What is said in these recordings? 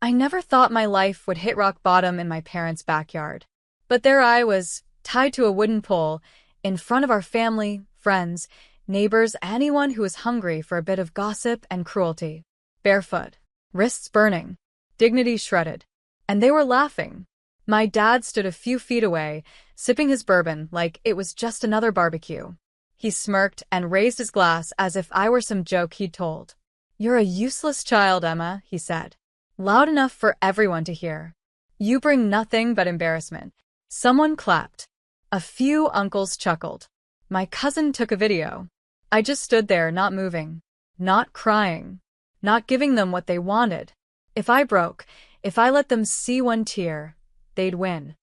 I never thought my life would hit rock bottom in my parents' backyard. But there I was, tied to a wooden pole, in front of our family, friends, neighbors, anyone who was hungry for a bit of gossip and cruelty. Barefoot, wrists burning, dignity shredded. And they were laughing. My dad stood a few feet away, sipping his bourbon like it was just another barbecue. He smirked and raised his glass as if I were some joke he'd told. "You're a useless child, Emma," he said, loud enough for everyone to hear. "You bring nothing but embarrassment." Someone clapped. A few uncles chuckled. My cousin took a video. I just stood there, not moving, not crying, not giving them what they wanted. If I broke, if I let them see one tear, they'd win.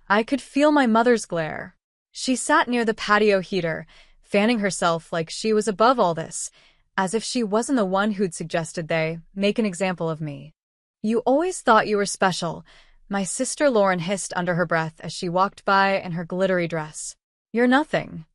I could feel my mother's glare. She sat near the patio heater, fanning herself like she was above all this, as if she wasn't the one who'd suggested they make an example of me. "You always thought you were special," my sister Lauren hissed under her breath as she walked by in her glittery dress. "You're nothing."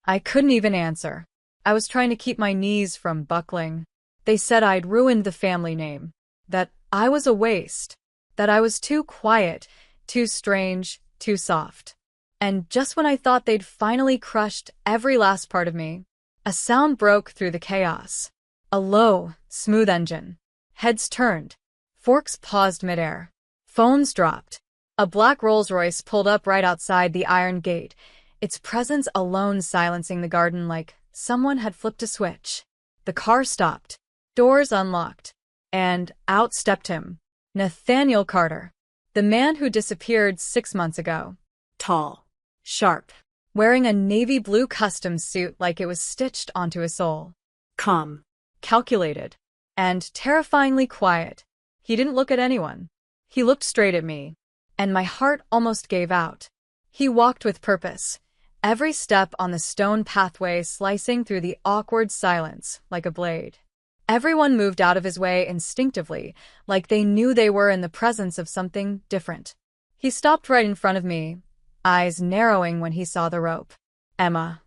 I couldn't even answer. I was trying to keep my knees from buckling. They said I'd ruined the family name, that I was a waste, that I was too quiet, too strange, too soft. And just when I thought they'd finally crushed every last part of me, a sound broke through the chaos. A low, smooth engine. Heads turned. Forks paused midair. Phones dropped. A black Rolls-Royce pulled up right outside the iron gate, its presence alone silencing the garden like someone had flipped a switch. The car stopped. Doors unlocked. And out stepped him. Nathaniel Carter. The man who disappeared 6 months ago. Tall. Sharp. Wearing a navy blue custom suit like it was stitched onto his soul. Calm. Calculated. And terrifyingly quiet. He didn't look at anyone. He looked straight at me. And my heart almost gave out. He walked with purpose. Every step on the stone pathway slicing through the awkward silence like a blade. Everyone moved out of his way instinctively, like they knew they were in the presence of something different. He stopped right in front of me, eyes narrowing when he saw the rope. "Emma."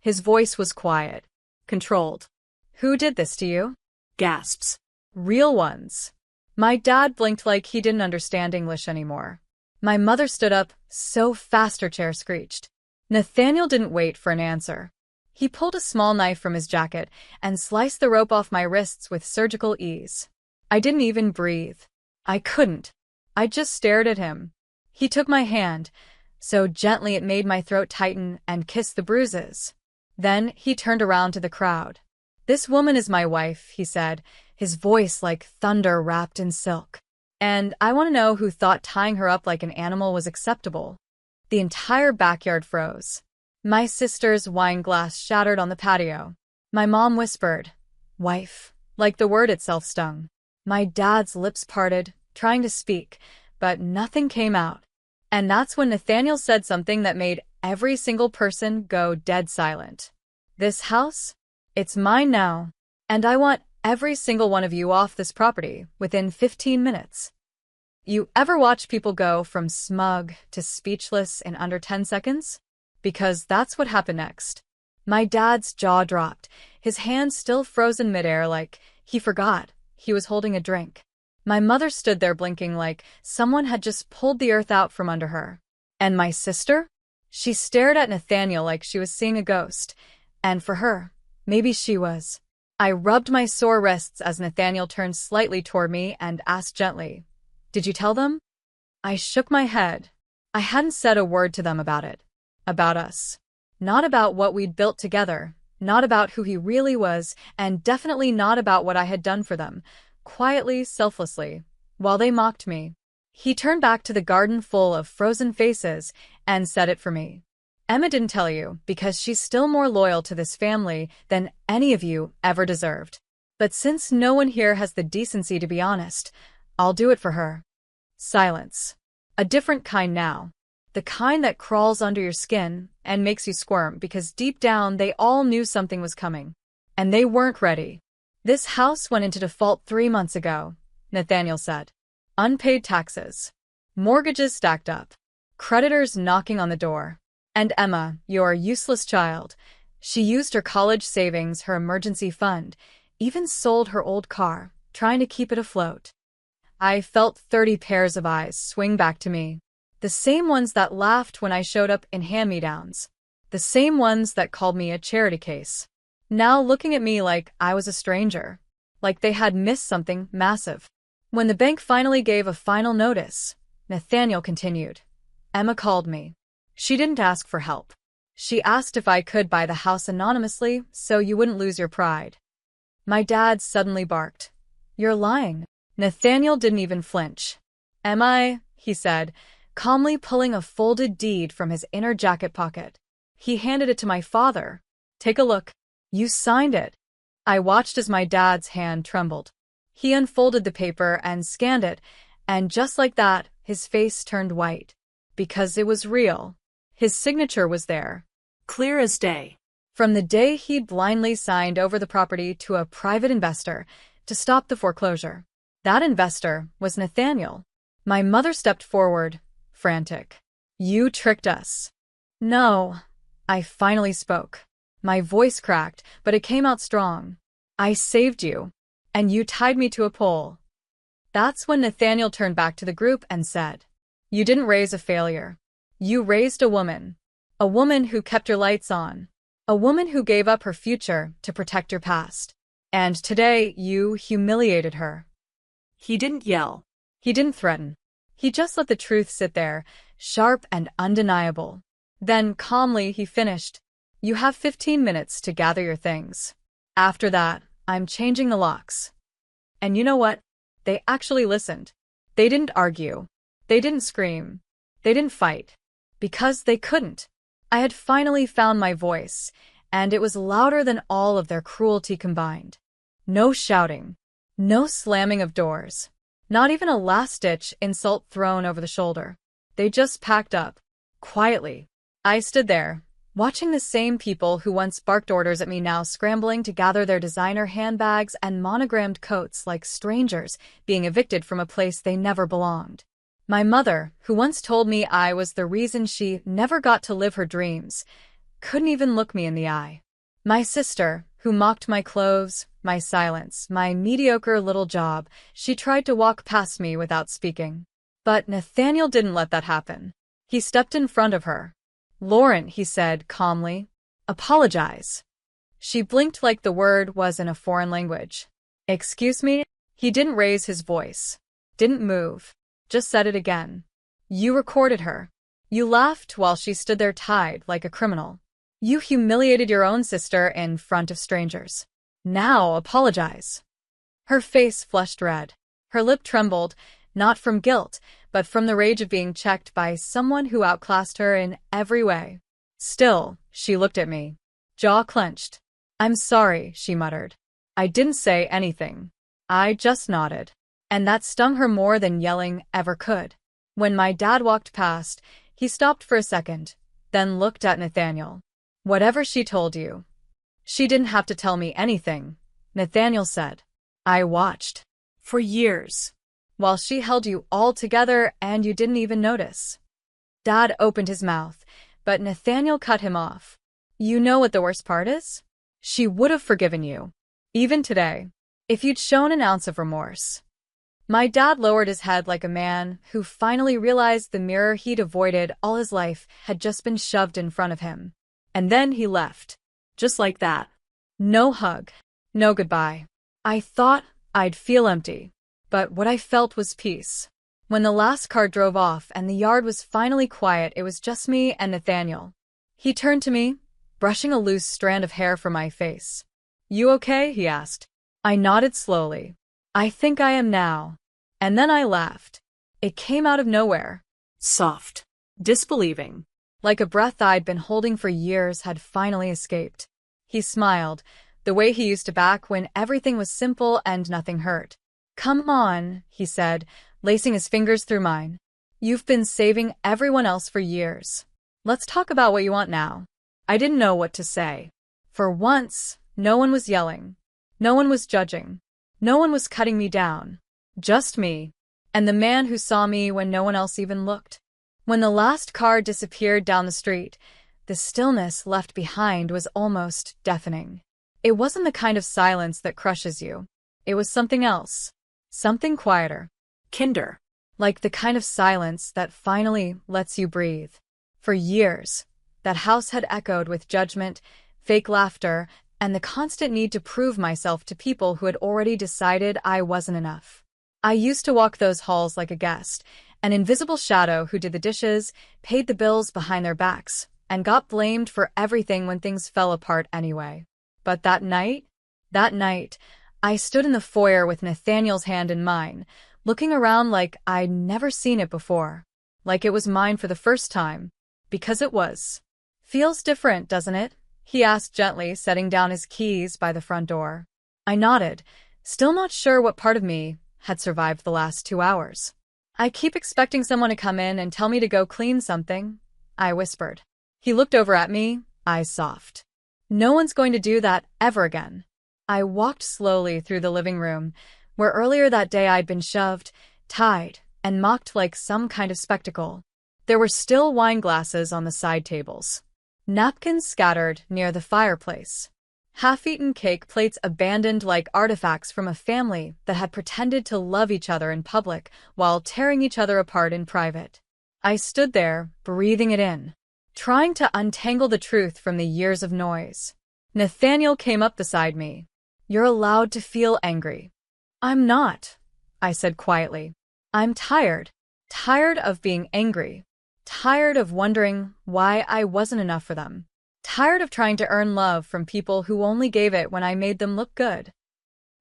His voice was quiet, controlled. "Who did this to you?" Gasps. Real ones. My dad blinked like he didn't understand English anymore. My mother stood up so fast her chair screeched. Nathaniel didn't wait for an answer. He pulled a small knife from his jacket and sliced the rope off my wrists with surgical ease. I didn't even breathe. I couldn't. I just stared at him. He took my hand, so gently it made my throat tighten, and kissed the bruises. Then he turned around to the crowd. "This woman is my wife," he said, his voice like thunder wrapped in silk. "And I want to know who thought tying her up like an animal was acceptable." The entire backyard froze. My sister's wine glass shattered on the patio. My mom whispered, "Wife," like the word itself stung. My dad's lips parted, trying to speak, but nothing came out. And that's when Nathaniel said something that made every single person go dead silent. "This house? It's mine now, and I want every single one of you off this property within 15 minutes. You ever watch people go from smug to speechless in under 10 seconds? Because that's what happened next. My dad's jaw dropped, his hand still frozen midair like he forgot he was holding a drink. My mother stood there blinking like someone had just pulled the earth out from under her. And my sister? She stared at Nathaniel like she was seeing a ghost. And for her, maybe she was. I rubbed my sore wrists as Nathaniel turned slightly toward me and asked gently, "Did you tell them?" I shook my head. I hadn't said a word to them about it. About us. Not about what we'd built together, not about who he really was, and definitely not about what I had done for them, quietly, selflessly, while they mocked me. He turned back to the garden full of frozen faces and said it for me. "Emma didn't tell you because she's still more loyal to this family than any of you ever deserved. But since no one here has the decency to be honest, I'll do it for her." Silence. A different kind now. The kind that crawls under your skin and makes you squirm because deep down they all knew something was coming. And they weren't ready. "This house went into default 3 months ago," Nathaniel said. "Unpaid taxes. Mortgages stacked up. Creditors knocking on the door. And Emma, your useless child, she used her college savings, her emergency fund, even sold her old car, trying to keep it afloat. I felt 30 pairs of eyes swing back to me. The same ones that laughed when I showed up in hand-me-downs. The same ones that called me a charity case. Now looking at me like I was a stranger. Like they had missed something massive. When the bank finally gave a final notice, Nathaniel continued. Emma called me. She didn't ask for help. She asked if I could buy the house anonymously so you wouldn't lose your pride. My dad suddenly barked. You're lying. Nathaniel didn't even flinch. Am I? He said, calmly pulling a folded deed from his inner jacket pocket. He handed it to my father. Take a look. You signed it. I watched as my dad's hand trembled. He unfolded the paper and scanned it, and just like that, his face turned white. Because it was real. His signature was there. Clear as day. From the day he'd blindly signed over the property to a private investor to stop the foreclosure. That investor was Nathaniel. My mother stepped forward, frantic. You tricked us. No. I finally spoke. My voice cracked, but it came out strong. I saved you. And you tied me to a pole. That's when Nathaniel turned back to the group and said, You didn't raise a failure. You raised a woman. A woman who kept your lights on. A woman who gave up her future to protect your past. And today, you humiliated her. He didn't yell. He didn't threaten. He just let the truth sit there, sharp and undeniable. Then, calmly, he finished. You have 15 minutes to gather your things. After that, I'm changing the locks. And you know what? They actually listened. They didn't argue. They didn't scream. They didn't fight. Because they couldn't. I had finally found my voice, and it was louder than all of their cruelty combined. No shouting. No slamming of doors. Not even a last-ditch insult thrown over the shoulder. They just packed up. Quietly. I stood there, watching the same people who once barked orders at me now scrambling to gather their designer handbags and monogrammed coats like strangers being evicted from a place they never belonged. My mother, who once told me I was the reason she never got to live her dreams, couldn't even look me in the eye. My sister, who mocked my clothes, my silence, my mediocre little job, she tried to walk past me without speaking. But Nathaniel didn't let that happen. He stepped in front of her. Lauren, he said calmly, apologize. She blinked like the word was in a foreign language. Excuse me? He didn't raise his voice. Didn't move. Just said it again. You recorded her. You laughed while she stood there tied like a criminal. You humiliated your own sister in front of strangers. Now apologize. Her face flushed red. Her lip trembled, not from guilt, but from the rage of being checked by someone who outclassed her in every way. Still, she looked at me. Jaw clenched. I'm sorry, she muttered. I didn't say anything. I just nodded. And that stung her more than yelling ever could. When my dad walked past, he stopped for a second, then looked at Nathaniel. Whatever she told you. She didn't have to tell me anything, Nathaniel said. I watched. For years. While she held you all together and you didn't even notice. Dad opened his mouth, but Nathaniel cut him off. You know what the worst part is? She would have forgiven you. Even today. If you'd shown an ounce of remorse. My dad lowered his head like a man who finally realized the mirror he'd avoided all his life had just been shoved in front of him. And then he left. Just like that. No hug. No goodbye. I thought I'd feel empty. But what I felt was peace. When the last car drove off and the yard was finally quiet, it was just me and Nathaniel. He turned to me, brushing a loose strand of hair from my face. You okay? He asked. I nodded slowly. I think I am now. And then I laughed. It came out of nowhere. Soft. Disbelieving. Like a breath I'd been holding for years had finally escaped. He smiled, the way he used to back when everything was simple and nothing hurt. Come on, he said, lacing his fingers through mine. You've been saving everyone else for years. Let's talk about what you want now. I didn't know what to say. For once, no one was yelling. No one was judging. No one was cutting me down. Just me. And the man who saw me when no one else even looked. When the last car disappeared down the street, the stillness left behind was almost deafening. It wasn't the kind of silence that crushes you. It was something else. Something quieter. Kinder. Like the kind of silence that finally lets you breathe. For years, that house had echoed with judgment, fake laughter, and the constant need to prove myself to people who had already decided I wasn't enough. I used to walk those halls like a guest, an invisible shadow who did the dishes, paid the bills behind their backs, and got blamed for everything when things fell apart anyway. But that night, I stood in the foyer with Nathaniel's hand in mine, looking around like I'd never seen it before. Like it was mine for the first time. Because it was. Feels different, doesn't it? He asked gently, setting down his keys by the front door. I nodded, still not sure what part of me had survived the last 2 hours. I keep expecting someone to come in and tell me to go clean something, I whispered. He looked over at me, eyes soft. No one's going to do that ever again. I walked slowly through the living room, where earlier that day I'd been shoved, tied, and mocked like some kind of spectacle. There were still wine glasses on the side tables. Napkins scattered near the fireplace. Half-eaten cake plates abandoned like artifacts from a family that had pretended to love each other in public while tearing each other apart in private. I stood there, breathing it in, trying to untangle the truth from the years of noise. Nathaniel came up beside me. You're allowed to feel angry. I'm not, I said quietly. I'm tired. Tired of being angry. Tired of wondering why I wasn't enough for them. Tired of trying to earn love from people who only gave it when I made them look good.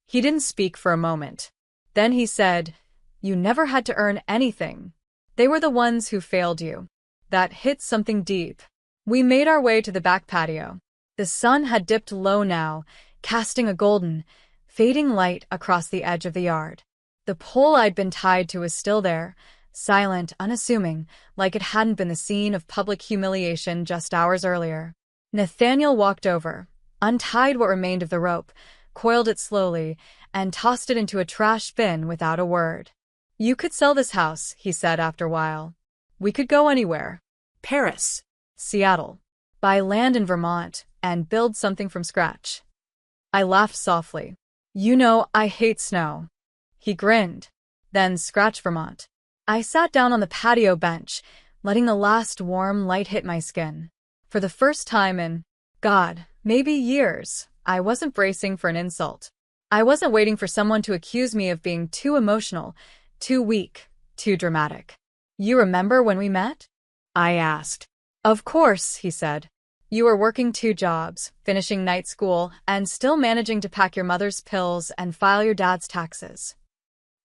He didn't speak for a moment. Then he said, You never had to earn anything. They were the ones who failed you. That hit something deep. We made our way to the back patio. The sun had dipped low now, casting a golden, fading light across the edge of the yard. The pole I'd been tied to was still there, silent, unassuming, like it hadn't been the scene of public humiliation just hours earlier. Nathaniel walked over, untied what remained of the rope, coiled it slowly, and tossed it into a trash bin without a word. You could sell this house, he said after a while. We could go anywhere. Paris. Seattle. Buy land in Vermont and build something from scratch. I laughed softly. You know, I hate snow. He grinned. Then scratch Vermont. I sat down on the patio bench, letting the last warm light hit my skin. For the first time in, God, maybe years, I wasn't bracing for an insult. I wasn't waiting for someone to accuse me of being too emotional, too weak, too dramatic. You remember when we met? I asked. Of course, he said. You were working 2 jobs, finishing night school, and still managing to pack your mother's pills and file your dad's taxes.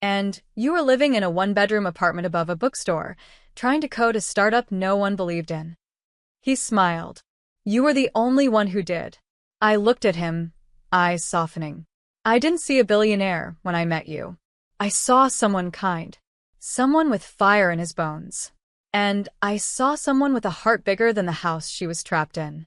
And you were living in a 1-bedroom apartment above a bookstore, trying to code a startup no one believed in. He smiled. You were the only one who did. I looked at him, eyes softening. I didn't see a billionaire when I met you. I saw someone kind. Someone with fire in his bones. And I saw someone with a heart bigger than the house she was trapped in.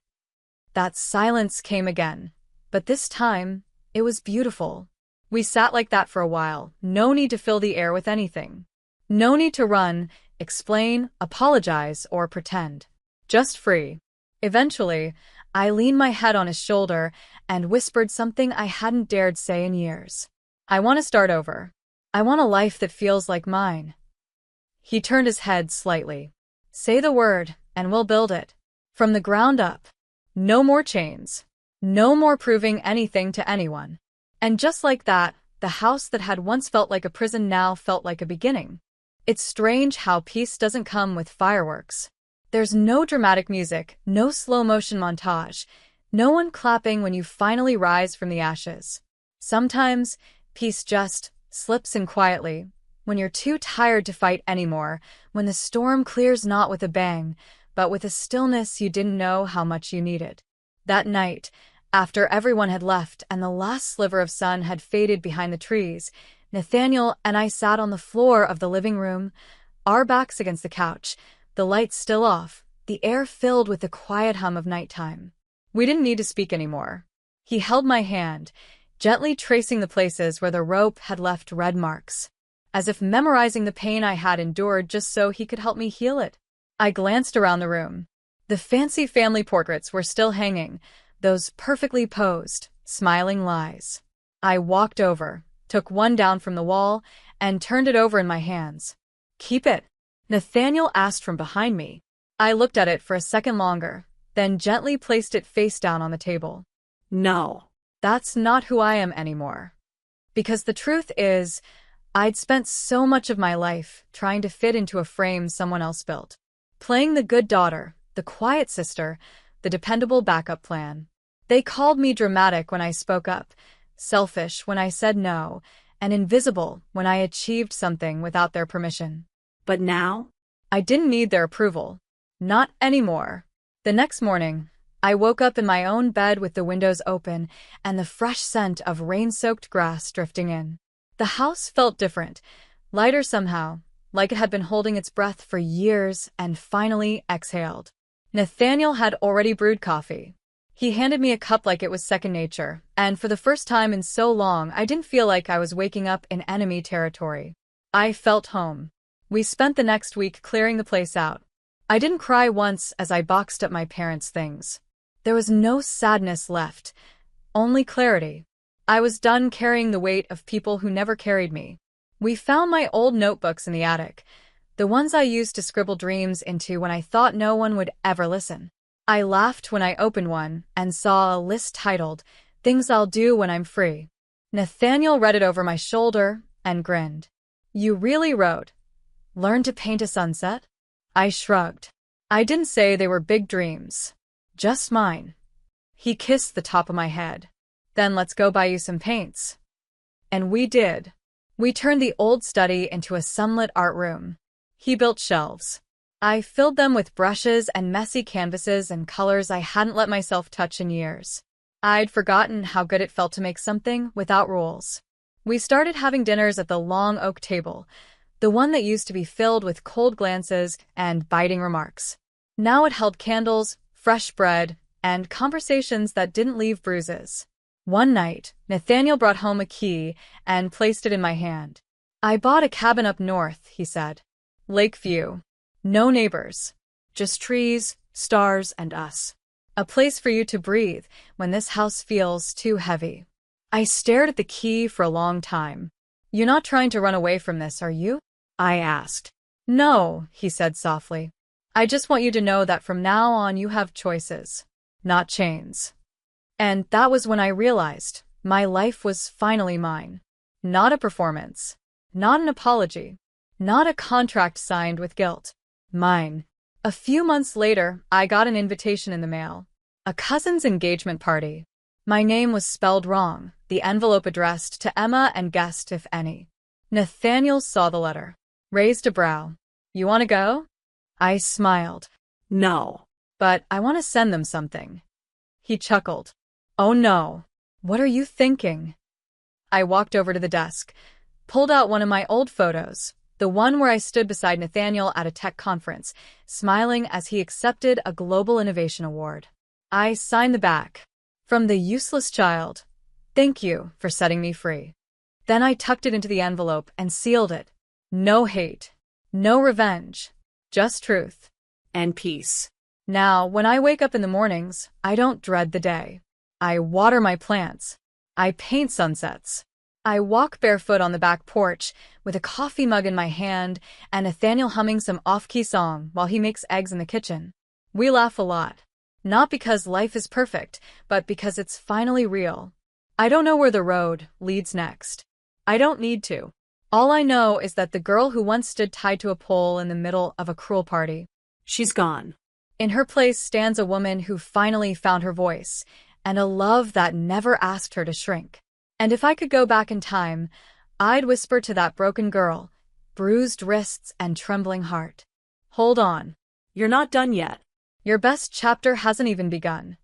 That silence came again, but this time, it was beautiful. We sat like that for a while, no need to fill the air with anything. No need to run, explain, apologize, or pretend. Just free. Eventually, I leaned my head on his shoulder and whispered something I hadn't dared say in years. I want to start over. I want a life that feels like mine. He turned his head slightly. Say the word, and we'll build it. From the ground up. No more chains. No more proving anything to anyone. And just like that, the house that had once felt like a prison now felt like a beginning. It's strange how peace doesn't come with fireworks. There's no dramatic music, no slow-motion montage, no one clapping when you finally rise from the ashes. Sometimes, peace just slips in quietly, when you're too tired to fight anymore, when the storm clears not with a bang, but with a stillness you didn't know how much you needed. That night, after everyone had left and the last sliver of sun had faded behind the trees, Nathaniel and I sat on the floor of the living room, our backs against the couch, the lights still off, the air filled with the quiet hum of nighttime. We didn't need to speak anymore. He held my hand, gently tracing the places where the rope had left red marks, as if memorizing the pain I had endured just so he could help me heal it. I glanced around the room. The fancy family portraits were still hanging, those perfectly posed, smiling lies. I walked over, took one down from the wall, and turned it over in my hands. "Keep it," Nathaniel asked from behind me. I looked at it for a second longer, then gently placed it face down on the table. "No. That's not who I am anymore. Because the truth is, I'd spent so much of my life trying to fit into a frame someone else built. Playing the good daughter, the quiet sister, the dependable backup plan. They called me dramatic when I spoke up, selfish when I said no, and invisible when I achieved something without their permission. But now?" I didn't need their approval. Not anymore. The next morning, I woke up in my own bed with the windows open and the fresh scent of rain-soaked grass drifting in. The house felt different, lighter somehow, like it had been holding its breath for years and finally exhaled. Nathaniel had already brewed coffee. He handed me a cup like it was second nature, and for the first time in so long, I didn't feel like I was waking up in enemy territory. I felt home. We spent the next week clearing the place out. I didn't cry once as I boxed up my parents' things. There was no sadness left, only clarity. I was done carrying the weight of people who never carried me. We found my old notebooks in the attic, the ones I used to scribble dreams into when I thought no one would ever listen. I laughed when I opened one and saw a list titled, "Things I'll Do When I'm Free." Nathaniel read it over my shoulder and grinned. "You really wrote, 'Learn to paint a sunset'?" I shrugged. I didn't say they were big dreams. Just mine. He kissed the top of my head. "Then let's go buy you some paints." And we did. We turned the old study into a sunlit art room. He built shelves. I filled them with brushes and messy canvases and colors I hadn't let myself touch in years. I'd forgotten how good it felt to make something without rules. We started having dinners at the long oak table, the one that used to be filled with cold glances and biting remarks. Now it held candles, fresh bread, and conversations that didn't leave bruises. One night, Nathaniel brought home a key and placed it in my hand. "I bought a cabin up north," he said. "Lakeview. No neighbors. Just trees, stars, and us. A place for you to breathe when this house feels too heavy." I stared at the key for a long time. "You're not trying to run away from this, are you?" I asked. "No," he said softly. "I just want you to know that from now on you have choices, not chains." And that was when I realized my life was finally mine. Not a performance. Not an apology. Not a contract signed with guilt. Mine. A few months later, I got an invitation in the mail. A cousin's engagement party. My name was spelled wrong, the envelope addressed to Emma and guessed if any. Nathaniel saw the letter. Raised a brow. "You want to go?" I smiled. "No." "But I want to send them something." He chuckled. "Oh no. What are you thinking?" I walked over to the desk, pulled out one of my old photos, the one where I stood beside Nathaniel at a tech conference, smiling as he accepted a Global Innovation Award. I signed the back. "From the useless child. Thank you for setting me free." Then I tucked it into the envelope and sealed it. No hate. No revenge. Just truth. And peace. Now, when I wake up in the mornings, I don't dread the day. I water my plants. I paint sunsets. I walk barefoot on the back porch with a coffee mug in my hand and Nathaniel humming some off-key song while he makes eggs in the kitchen. We laugh a lot. Not because life is perfect, but because it's finally real. I don't know where the road leads next. I don't need to. All I know is that the girl who once stood tied to a pole in the middle of a cruel party, she's gone. In her place stands a woman who finally found her voice, and a love that never asked her to shrink. And if I could go back in time, I'd whisper to that broken girl, bruised wrists and trembling heart, "Hold on. You're not done yet. Your best chapter hasn't even begun."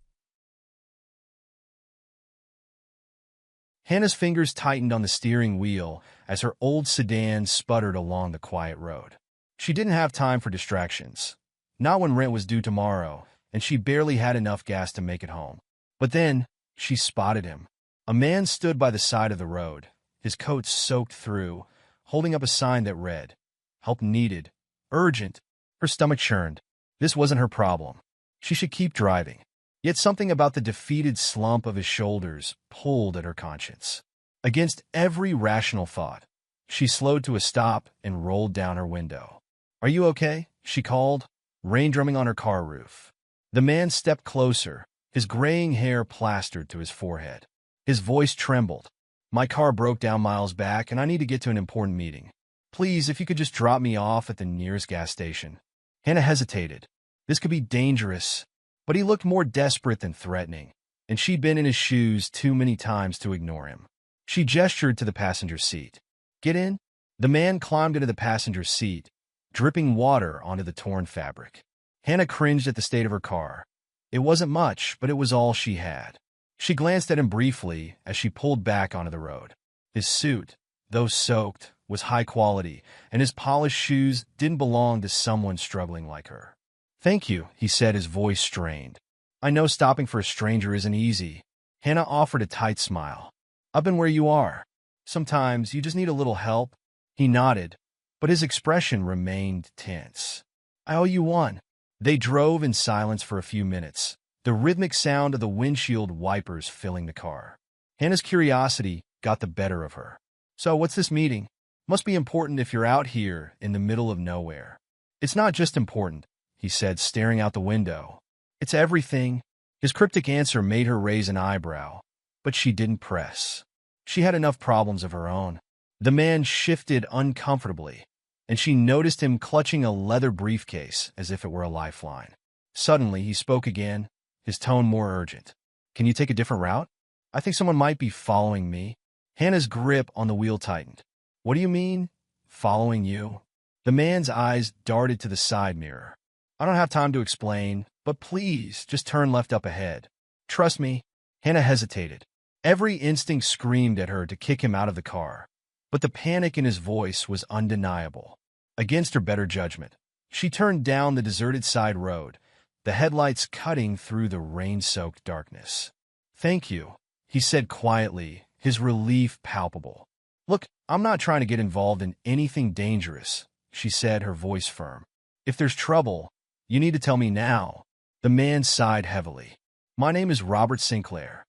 Hannah's fingers tightened on the steering wheel as her old sedan sputtered along the quiet road. She didn't have time for distractions. Not when rent was due tomorrow, and she barely had enough gas to make it home. But then, she spotted him. A man stood by the side of the road, his coat soaked through, holding up a sign that read, "Help needed. Urgent." Her stomach churned. This wasn't her problem. She should keep driving. Yet something about the defeated slump of his shoulders pulled at her conscience. Against every rational thought, She slowed to a stop and rolled down her window. "Are you okay?" she called, rain drumming on her car roof. The man stepped closer, his graying hair plastered to his forehead. His voice trembled. "My car broke down miles back, and I need to get to an important meeting. Please, if you could just drop me off at the nearest gas station." Hannah hesitated. This could be dangerous, but he looked more desperate than threatening, and she'd been in his shoes too many times to ignore him. She gestured to the passenger seat. "Get in." The man climbed into the passenger seat, dripping water onto the torn fabric. Hannah cringed at the state of her car. It wasn't much, but it was all she had. She glanced at him briefly as she pulled back onto the road. His suit, though soaked, was high quality, and his polished shoes didn't belong to someone struggling like her. "Thank you," he said, his voice strained. "I know stopping for a stranger isn't easy." Hannah offered a tight smile. "I've been where you are. Sometimes you just need a little help." He nodded, but his expression remained tense. "I owe you one." They drove in silence for a few minutes, the rhythmic sound of the windshield wipers filling the car. Hannah's curiosity got the better of her. "So, what's this meeting? Must be important if you're out here in the middle of nowhere." "It's not just important," he said, staring out the window. "It's everything." His cryptic answer made her raise an eyebrow, but she didn't press. She had enough problems of her own. The man shifted uncomfortably, and she noticed him clutching a leather briefcase as if it were a lifeline. Suddenly, he spoke again, his tone more urgent. "Can you take a different route? I think someone might be following me." Hannah's grip on the wheel tightened. "What do you mean, following you?" The man's eyes darted to the side mirror. "I don't have time to explain, but please, just turn left up ahead. Trust me." Hannah hesitated. Every instinct screamed at her to kick him out of the car, but the panic in his voice was undeniable. Against her better judgment, she turned down the deserted side road, the headlights cutting through the rain-soaked darkness. "Thank you," he said quietly, his relief palpable. "Look, I'm not trying to get involved in anything dangerous," she said, her voice firm. "If there's trouble, you need to tell me now." The man sighed heavily. "My name is Robert Sinclair.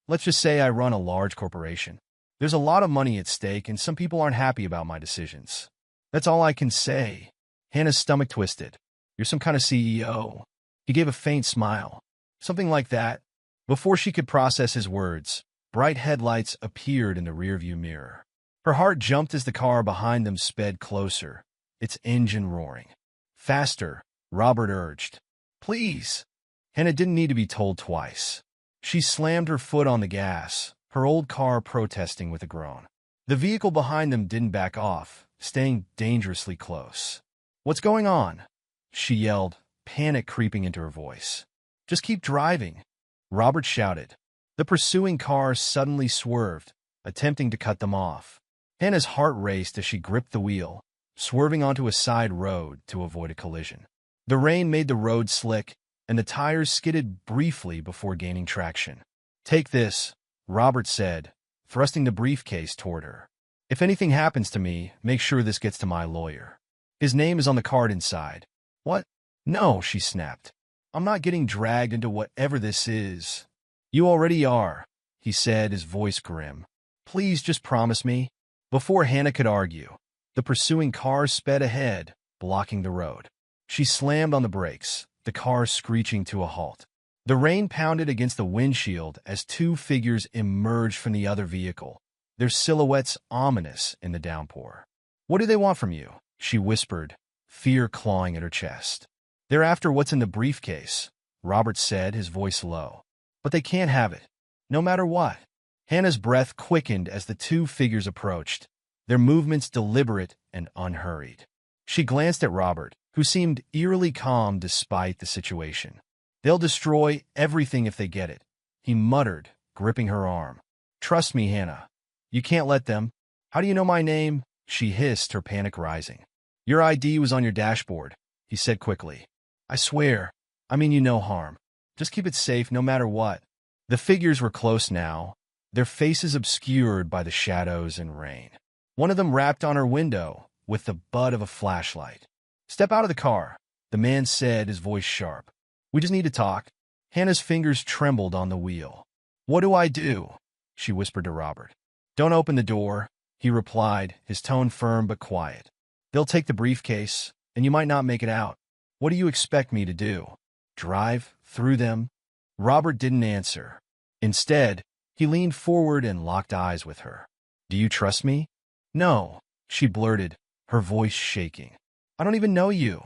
Let's just say I run a large corporation. There's a lot of money at stake, and some people aren't happy about my decisions. That's all I can say." Hannah's stomach twisted. "You're some kind of CEO." He gave a faint smile. "Something like that." Before she could process his words, bright headlights appeared in the rearview mirror. Her heart jumped as the car behind them sped closer, its engine roaring. "Faster," Robert urged. "Please." Hannah didn't need to be told twice. She slammed her foot on the gas, her old car protesting with a groan. The vehicle behind them didn't back off, staying dangerously close. "What's going on?" she yelled, panic creeping into her voice. "Just keep driving," Robert shouted. The pursuing car suddenly swerved, attempting to cut them off. Hannah's heart raced as she gripped the wheel, swerving onto a side road to avoid a collision. The rain made the road slick, and the tires skidded briefly before gaining traction. "Take this," Robert said, thrusting the briefcase toward her. "If anything happens to me, make sure this gets to my lawyer. His name is on the card inside." "What?" "No," she snapped. "I'm not getting dragged into whatever this is." "You already are," he said, his voice grim. "Please just promise me." Before Hannah could argue, the pursuing car sped ahead, blocking the road. She slammed on the brakes, the car screeching to a halt. The rain pounded against the windshield as two figures emerged from the other vehicle, their silhouettes ominous in the downpour. "What do they want from you?" she whispered, fear clawing at her chest. "They're after what's in the briefcase," Robert said, his voice low. "But they can't have it, no matter what." Hannah's breath quickened as the two figures approached, their movements deliberate and unhurried. She glanced at Robert, who seemed eerily calm despite the situation. "They'll destroy everything if they get it," he muttered, gripping her arm. "Trust me, Hannah. You can't let them." "How do you know my name?" she hissed, her panic rising. "Your ID was on your dashboard," he said quickly. "I swear, I mean you no harm. Just keep it safe no matter what." The figures were close now, their faces obscured by the shadows and rain. One of them rapped on her window with the butt of a flashlight. "Step out of the car," the man said, his voice sharp. "We just need to talk." Hannah's fingers trembled on the wheel. "What do I do?" she whispered to Robert. "Don't open the door," he replied, his tone firm but quiet. They'll take the briefcase, and you might not make it out. What do you expect me to do? Drive through them? Robert didn't answer. Instead, he leaned forward and locked eyes with her. Do you trust me? No, she blurted, her voice shaking. I don't even know you.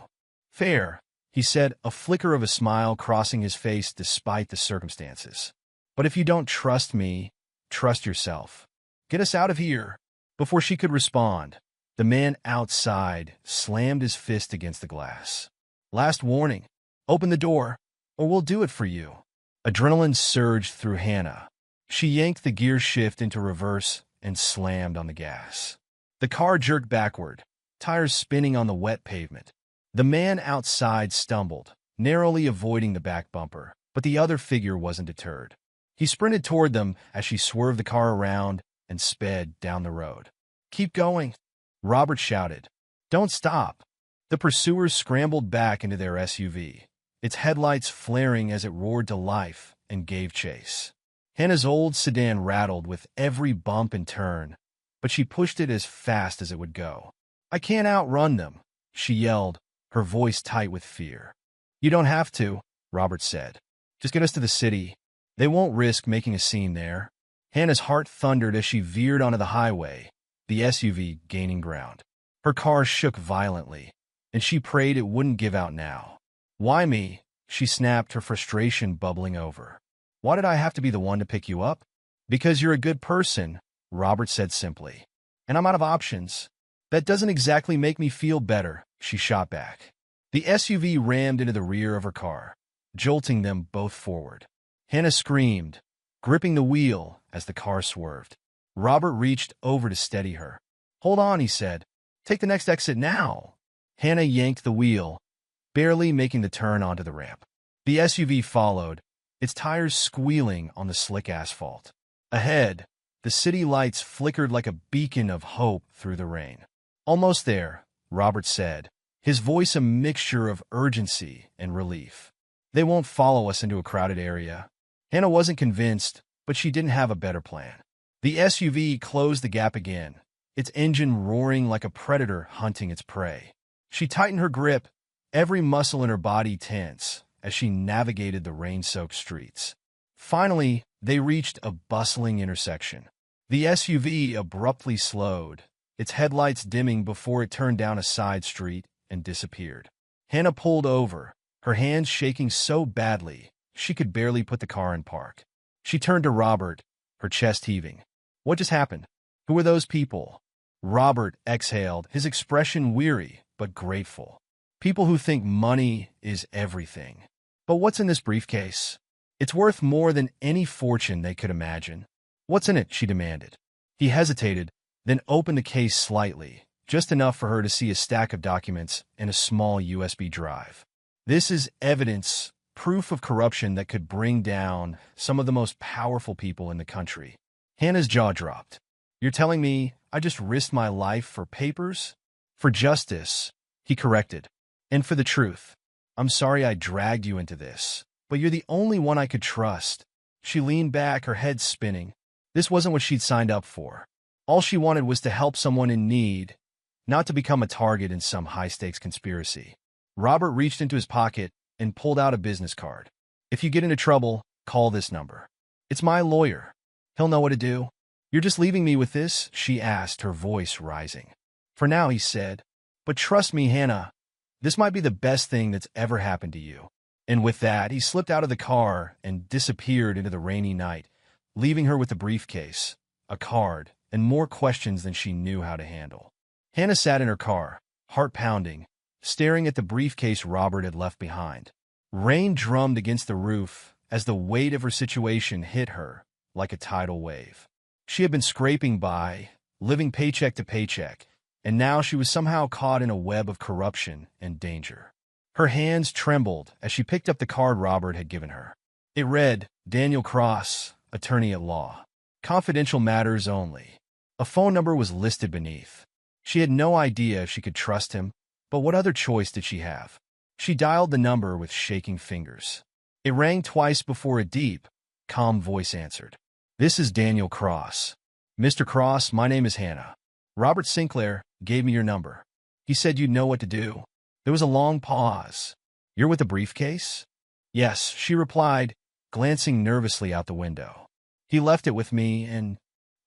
Fair, he said, a flicker of a smile crossing his face despite the circumstances. But if you don't trust me, trust yourself. Get us out of here. Before she could respond, the man outside slammed his fist against the glass. Last warning, open the door, or we'll do it for you. Adrenaline surged through Hannah. She yanked the gear shift into reverse and slammed on the gas. The car jerked backward, tires spinning on the wet pavement. The man outside stumbled, narrowly avoiding the back bumper, but the other figure wasn't deterred. He sprinted toward them as she swerved the car around and sped down the road. Keep going, Robert shouted. Don't stop. The pursuers scrambled back into their SUV, its headlights flaring as it roared to life and gave chase. Hannah's old sedan rattled with every bump and turn, but she pushed it as fast as it would go. I can't outrun them, she yelled, her voice tight with fear. You don't have to, Robert said. Just get us to the city. They won't risk making a scene there. Hannah's heart thundered as she veered onto the highway, the SUV gaining ground. Her car shook violently, and she prayed it wouldn't give out now. Why me? She snapped, her frustration bubbling over. Why did I have to be the one to pick you up? Because you're a good person, Robert said simply. And I'm out of options. That doesn't exactly make me feel better, she shot back. The SUV rammed into the rear of her car, jolting them both forward. Hannah screamed, gripping the wheel as the car swerved. Robert reached over to steady her. Hold on, he said. Take the next exit now. Hannah yanked the wheel, barely making the turn onto the ramp. The SUV followed, its tires squealing on the slick asphalt. Ahead, the city lights flickered like a beacon of hope through the rain. Almost there, Robert said, his voice a mixture of urgency and relief. They won't follow us into a crowded area. Hannah wasn't convinced, but she didn't have a better plan. The SUV closed the gap again, its engine roaring like a predator hunting its prey. She tightened her grip, every muscle in her body tense, as she navigated the rain-soaked streets. Finally, they reached a bustling intersection. The SUV abruptly slowed, its headlights dimming before it turned down a side street and disappeared. Hannah pulled over, her hands shaking so badly she could barely put the car in park. She turned to Robert, her chest heaving. What just happened? Who were those people? Robert exhaled, his expression weary but grateful. People who think money is everything. But what's in this briefcase? It's worth more than any fortune they could imagine. What's in it? She demanded. He hesitated, then opened the case slightly, just enough for her to see a stack of documents and a small USB drive. This is evidence, proof of corruption that could bring down some of the most powerful people in the country. Hannah's jaw dropped. You're telling me I just risked my life for papers? For justice, he corrected. And for the truth. I'm sorry I dragged you into this, but you're the only one I could trust. She leaned back, her head spinning. This wasn't what she'd signed up for. All she wanted was to help someone in need, not to become a target in some high-stakes conspiracy. Robert reached into his pocket and pulled out a business card. If you get into trouble, call this number. It's my lawyer. He'll know what to do. You're just leaving me with this? She asked, her voice rising. For now, he said. But trust me, Hannah, this might be the best thing that's ever happened to you. And with that, he slipped out of the car and disappeared into the rainy night, leaving her with a briefcase, a card, and more questions than she knew how to handle. Hannah sat in her car, heart pounding, staring at the briefcase Robert had left behind. Rain drummed against the roof as the weight of her situation hit her like a tidal wave. She had been scraping by, living paycheck to paycheck, and now she was somehow caught in a web of corruption and danger. Her hands trembled as she picked up the card Robert had given her. It read, Daniel Cross, attorney at law. Confidential matters only. A phone number was listed beneath. She had no idea if she could trust him, but what other choice did she have? She dialed the number with shaking fingers. It rang twice before a deep, calm voice answered. This is Daniel Cross. Mr. Cross, my name is Hannah. Robert Sinclair gave me your number. He said you'd know what to do. There was a long pause. You're with the briefcase? Yes, she replied, glancing nervously out the window. He left it with me and...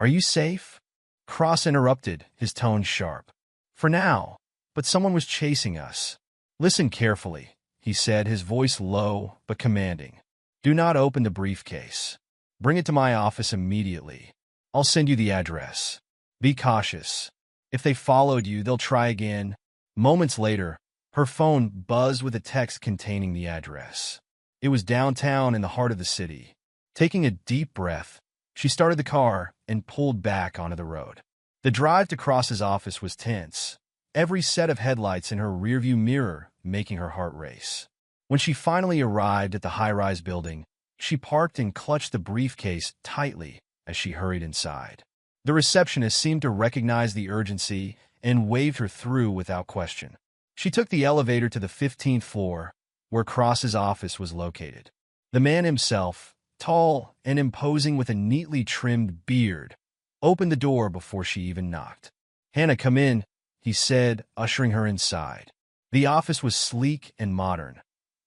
Are you safe? Cross interrupted, his tone sharp. For now, but someone was chasing us. Listen carefully, he said, his voice low but commanding. Do not open the briefcase. Bring it to my office immediately. I'll send you the address. Be cautious. If they followed you, they'll try again. Moments later, her phone buzzed with a text containing the address. It was downtown in the heart of the city. Taking a deep breath, she started the car and pulled back onto the road. The drive to Cross's office was tense, every set of headlights in her rearview mirror making her heart race. When she finally arrived at the high-rise building, she parked and clutched the briefcase tightly as she hurried inside. The receptionist seemed to recognize the urgency and waved her through without question. She took the elevator to the 15th floor, where Cross's office was located. The man himself, tall and imposing with a neatly trimmed beard, opened the door before she even knocked. "Hannah, come in," he said, ushering her inside. The office was sleek and modern,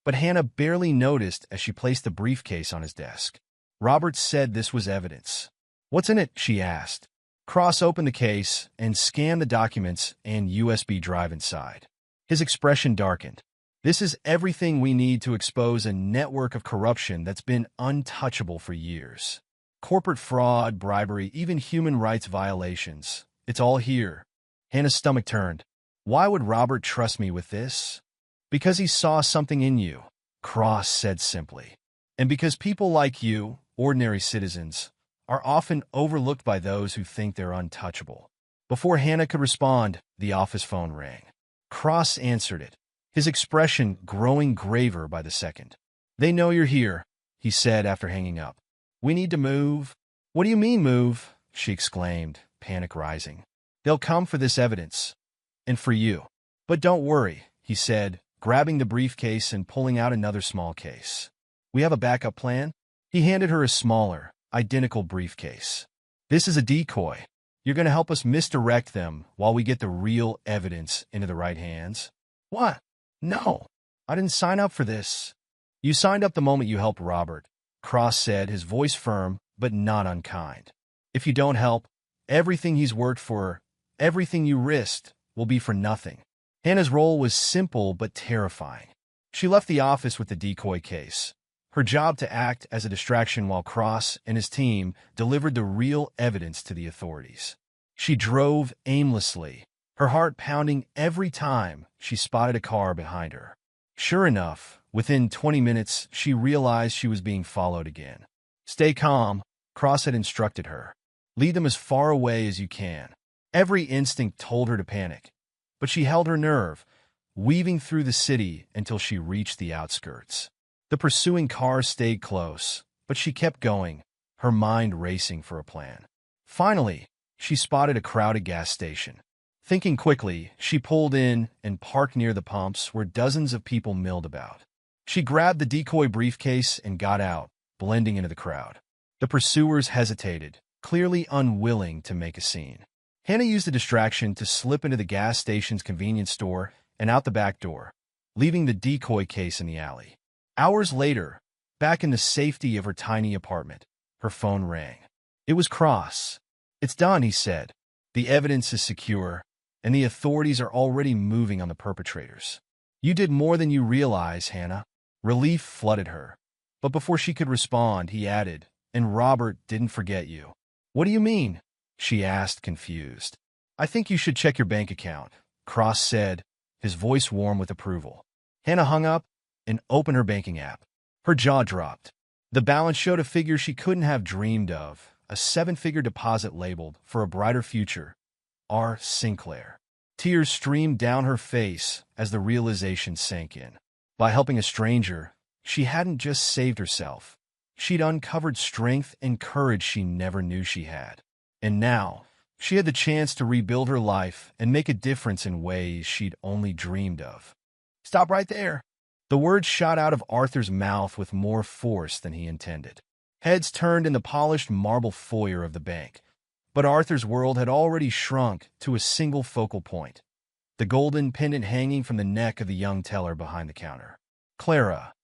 but Hannah barely noticed as she placed the briefcase on his desk. Robert said this was evidence. "What's in it?" she asked. Cross opened the case and scanned the documents and USB drive inside. His expression darkened. "This is everything we need to expose a network of corruption that's been untouchable for years. Corporate fraud, bribery, even human rights violations. It's all here." Hannah's stomach turned. "Why would Robert trust me with this?" "Because he saw something in you," Cross said simply. "And because people like you, ordinary citizens, are often overlooked by those who think they're untouchable." Before Hannah could respond, the office phone rang. Cross answered it, his expression growing graver by the second. "They know you're here," he said after hanging up. "We need to move." "What do you mean move?" she exclaimed, panic rising. "They'll come for this evidence. And for you. But don't worry," he said, grabbing the briefcase and pulling out another small case. "We have a backup plan." He handed her a smaller, identical briefcase. "This is a decoy. You're going to help us misdirect them while we get the real evidence into the right hands." "What? No, I didn't sign up for this." "You signed up the moment you helped Robert," Cross said, his voice firm but not unkind. "If you don't help, everything he's worked for, everything you risked, will be for nothing." Hannah's role was simple but terrifying. She left the office with the decoy case, her job to act as a distraction while Cross and his team delivered the real evidence to the authorities. She drove aimlessly, her heart pounding every time she spotted a car behind her. Sure enough, within 20 minutes, she realized she was being followed again. "Stay calm," Cross had instructed her. "Lead them as far away as you can." Every instinct told her to panic, but she held her nerve, weaving through the city until she reached the outskirts. The pursuing car stayed close, but she kept going, her mind racing for a plan. Finally, she spotted a crowded gas station. Thinking quickly, she pulled in and parked near the pumps where dozens of people milled about. She grabbed the decoy briefcase and got out, blending into the crowd. The pursuers hesitated, clearly unwilling to make a scene. Hannah used the distraction to slip into the gas station's convenience store and out the back door, leaving the decoy case in the alley. Hours later, back in the safety of her tiny apartment, her phone rang. It was Cross. "It's done," he said. "The evidence is secure, and the authorities are already moving on the perpetrators." "You did more than you realize, Hannah." Relief flooded her. But before she could respond, he added, "And Robert didn't forget you." "What do you mean?" she asked, confused. "I think you should check your bank account," Cross said, his voice warm with approval. Hannah hung up and opened her banking app. Her jaw dropped. The balance showed a figure she couldn't have dreamed of, a 7-figure deposit labeled "For a Brighter Future, R. Sinclair." Tears streamed down her face as the realization sank in. By helping a stranger, she hadn't just saved herself. She'd uncovered strength and courage she never knew she had. And now, she had the chance to rebuild her life and make a difference in ways she'd only dreamed of. "Stop right there." The words shot out of Arthur's mouth with more force than he intended. Heads turned in the polished marble foyer of the bank, But Arthur's world had already shrunk to a single focal point, the golden pendant hanging from the neck of the young teller behind the counter. Clara,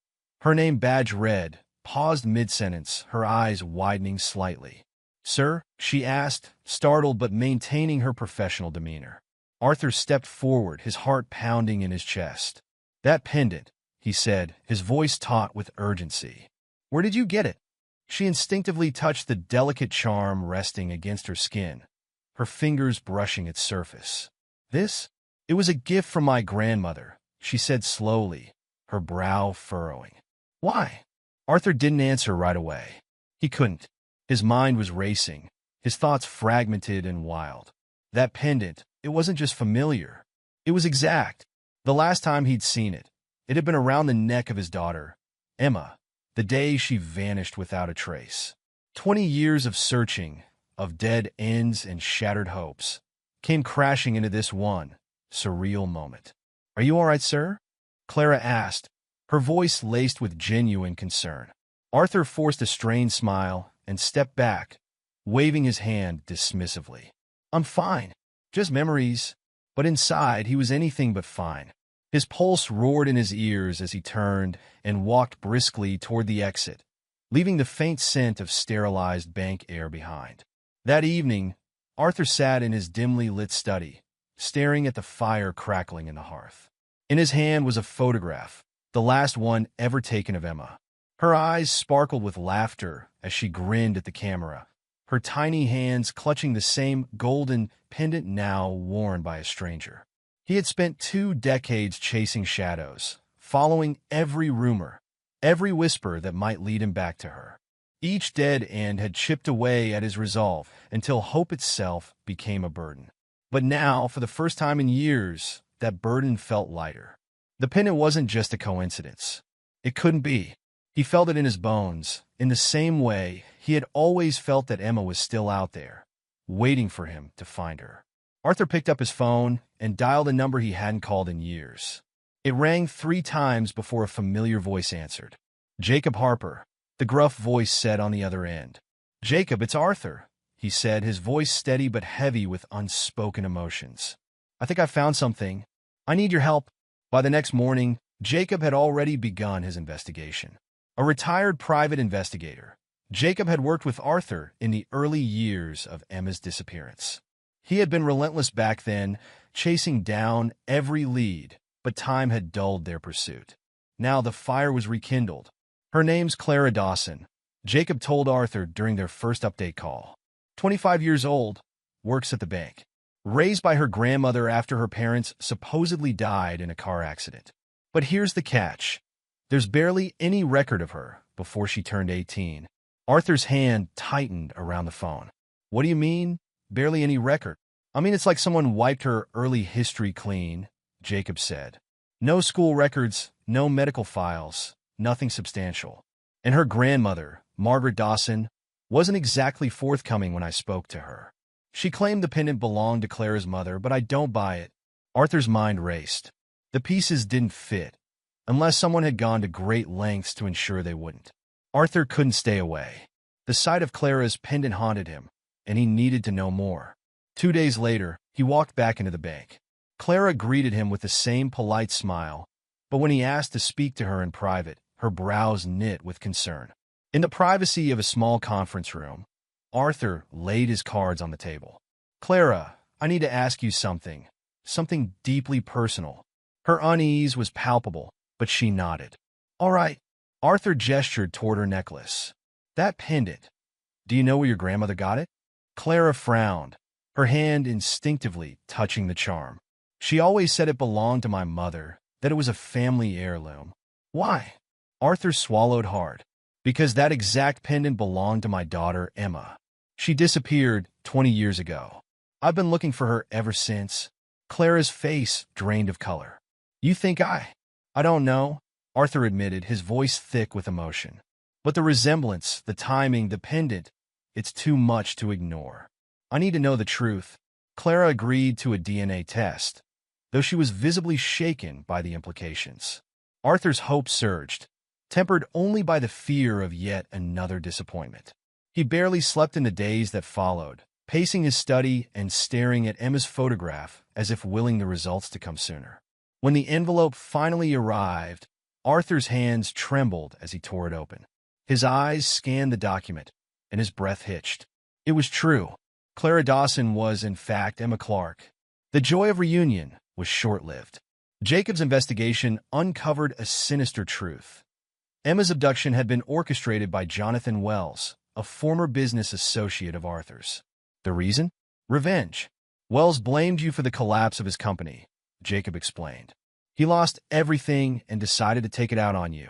her name badge red, paused mid-sentence, her eyes widening slightly. "Sir?" she asked, startled but maintaining her professional demeanor. Arthur stepped forward, his heart pounding in his chest. "That pendant," he said, his voice taut with urgency. "Where did you get it?" She instinctively touched the delicate charm resting against her skin, her fingers brushing its surface. "This? It was a gift from my grandmother," she said slowly, her brow furrowing. "Why?" Arthur didn't answer right away. He couldn't. His mind was racing, his thoughts fragmented and wild. That pendant, it wasn't just familiar. It was exact. The last time he'd seen it, it had been around the neck of his daughter, Emma, the day she vanished without a trace. 20 years of searching, of dead ends and shattered hopes, came crashing into this one surreal moment. "Are you all right, sir?" Clara asked, her voice laced with genuine concern. Arthur forced a strained smile and stepped back, waving his hand dismissively. "I'm fine. Just memories." But inside, he was anything but fine. His pulse roared in his ears as he turned and walked briskly toward the exit, leaving the faint scent of sterilized bank air behind. That evening, Arthur sat in his dimly lit study, staring at the fire crackling in the hearth. In his hand was a photograph, the last one ever taken of Emma. Her eyes sparkled with laughter as she grinned at the camera, her tiny hands clutching the same golden pendant now worn by a stranger. He had spent 2 decades chasing shadows, following every rumor, every whisper that might lead him back to her. Each dead end had chipped away at his resolve until hope itself became a burden. But now, for the first time in years, that burden felt lighter. The pendant wasn't just a coincidence. It couldn't be. He felt it in his bones, in the same way he had always felt that Emma was still out there, waiting for him to find her. Arthur picked up his phone and dialed a number he hadn't called in years. It rang 3 times before a familiar voice answered. "Jacob Harper," the gruff voice said on the other end. "Jacob, it's Arthur," he said, his voice steady but heavy with unspoken emotions. "I think I found something. I need your help." By the next morning, Jacob had already begun his investigation. A retired private investigator, Jacob had worked with Arthur in the early years of Emma's disappearance. He had been relentless back then, chasing down every lead, but time had dulled their pursuit. Now the fire was rekindled. "Her name's Clara Dawson," Jacob told Arthur during their first update call. 25 years old, works at the bank. Raised by her grandmother after her parents supposedly died in a car accident. But here's the catch. There's barely any record of her before she turned 18. Arthur's hand tightened around the phone. "What do you mean, barely any record?" "I mean, it's like someone wiped her early history clean," Jacob said. "No school records, no medical files, nothing substantial. And her grandmother, Margaret Dawson, wasn't exactly forthcoming when I spoke to her. She claimed the pendant belonged to Clara's mother, but I don't buy it." Arthur's mind raced. The pieces didn't fit, unless someone had gone to great lengths to ensure they wouldn't. Arthur couldn't stay away. The sight of Clara's pendant haunted him, and he needed to know more. 2 days later, he walked back into the bank. Clara greeted him with the same polite smile, but when he asked to speak to her in private, her brows knit with concern. In the privacy of a small conference room, Arthur laid his cards on the table. "Clara, I need to ask you something deeply personal." Her unease was palpable, but she nodded. "All right." Arthur gestured toward her necklace. "That pendant. Do you know where your grandmother got it?" Clara frowned, her hand instinctively touching the charm. "She always said it belonged to my mother, that it was a family heirloom." "Why?" Arthur swallowed hard. "Because that exact pendant belonged to my daughter, Emma. She disappeared 20 years ago. I've been looking for her ever since." Clara's face drained of color. "You think I don't know," Arthur admitted, his voice thick with emotion. "But the resemblance, the timing, the pendant, it's too much to ignore. I need to know the truth." Clara agreed to a DNA test, though she was visibly shaken by the implications. Arthur's hope surged, tempered only by the fear of yet another disappointment. He barely slept in the days that followed, pacing his study and staring at Emma's photograph as if willing the results to come sooner. When the envelope finally arrived, Arthur's hands trembled as he tore it open. His eyes scanned the document, and his breath hitched. It was true. Clara Dawson was, in fact, Emma Clark. The joy of reunion was short-lived. Jacob's investigation uncovered a sinister truth. Emma's abduction had been orchestrated by Jonathan Wells, a former business associate of Arthur's. The reason? Revenge. Wells blamed you for the collapse of his company, Jacob explained. He lost everything and decided to take it out on you.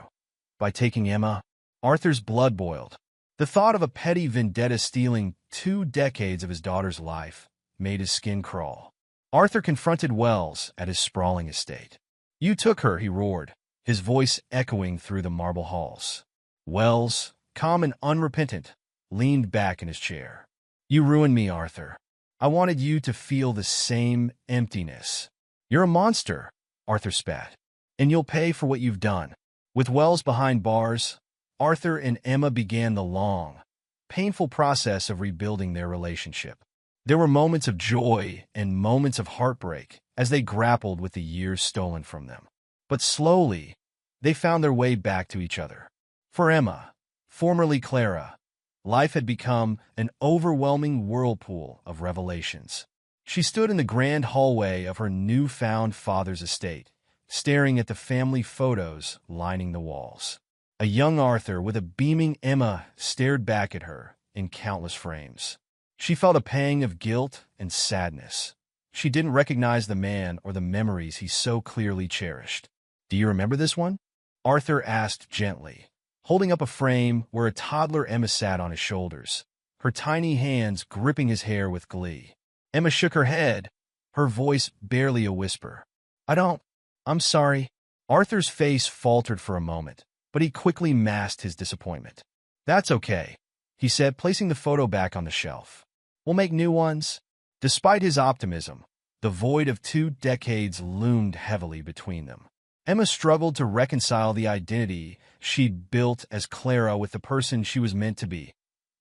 By taking Emma, Arthur's blood boiled. The thought of a petty vendetta stealing 2 decades of his daughter's life made his skin crawl. Arthur confronted Wells at his sprawling estate. You took her, he roared, his voice echoing through the marble halls. Wells, calm and unrepentant, leaned back in his chair. You ruined me, Arthur. I wanted you to feel the same emptiness. You're a monster, Arthur spat, and you'll pay for what you've done. With Wells behind bars, Arthur and Emma began the long, painful process of rebuilding their relationship. There were moments of joy and moments of heartbreak as they grappled with the years stolen from them. But slowly, they found their way back to each other. For Emma, formerly Clara, life had become an overwhelming whirlpool of revelations. She stood in the grand hallway of her newfound father's estate, staring at the family photos lining the walls. A young Arthur with a beaming Emma stared back at her in countless frames. She felt a pang of guilt and sadness. She didn't recognize the man or the memories he so clearly cherished. Do you remember this one? Arthur asked gently, holding up a frame where a toddler Emma sat on his shoulders, her tiny hands gripping his hair with glee. Emma shook her head, her voice barely a whisper. I'm sorry. Arthur's face faltered for a moment, but he quickly masked his disappointment. That's okay, he said, placing the photo back on the shelf. We'll make new ones. Despite his optimism, the void of 2 decades loomed heavily between them. Emma struggled to reconcile the identity she'd built as Clara with the person she was meant to be,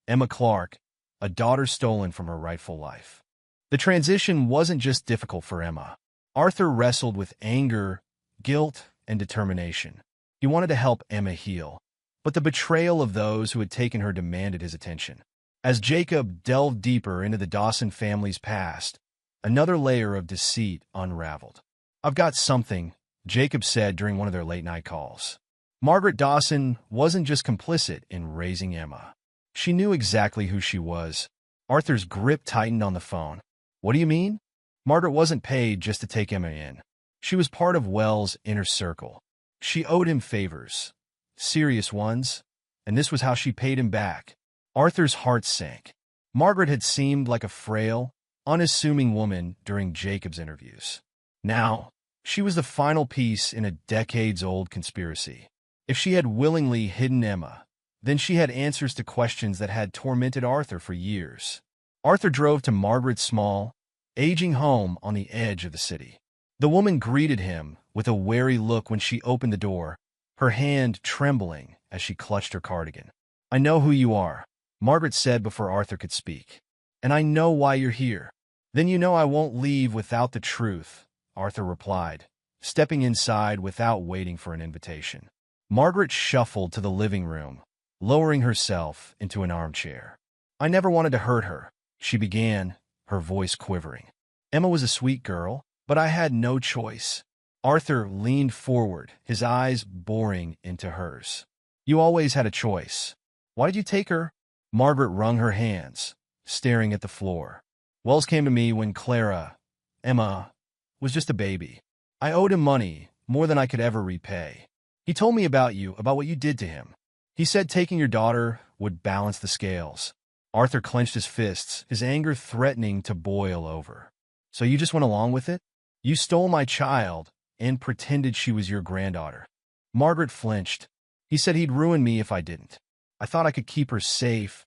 Emma Clark, a daughter stolen from her rightful life. The transition wasn't just difficult for Emma. Arthur wrestled with anger, guilt, and determination. He wanted to help Emma heal, but the betrayal of those who had taken her demanded his attention. As Jacob delved deeper into the Dawson family's past, another layer of deceit unraveled. I've got something, Jacob said during one of their late-night calls. Margaret Dawson wasn't just complicit in raising Emma. She knew exactly who she was. Arthur's grip tightened on the phone. What do you mean? Margaret wasn't paid just to take Emma in. She was part of Wells' inner circle. She owed him favors, serious ones, and this was how she paid him back. Arthur's heart sank. Margaret had seemed like a frail, unassuming woman during Jacob's interviews. Now, she was the final piece in a decades-old conspiracy. If she had willingly hidden Emma, then she had answers to questions that had tormented Arthur for years. Arthur drove to Margaret's small, aging home on the edge of the city. The woman greeted him with a wary look when she opened the door, her hand trembling as she clutched her cardigan. I know who you are, Margaret said before Arthur could speak. And I know why you're here. Then you know I won't leave without the truth, Arthur replied, stepping inside without waiting for an invitation. Margaret shuffled to the living room, lowering herself into an armchair. I never wanted to hurt her, she began, her voice quivering. Emma was a sweet girl, but I had no choice. Arthur leaned forward, his eyes boring into hers. You always had a choice. Why did you take her? Margaret wrung her hands, staring at the floor. Wells came to me when Emma, was just a baby. I owed him money, more than I could ever repay. He told me about you, about what you did to him. He said taking your daughter would balance the scales. Arthur clenched his fists, his anger threatening to boil over. So you just went along with it? You stole my child and pretended she was your granddaughter. Margaret flinched. He said he'd ruin me if I didn't. I thought I could keep her safe,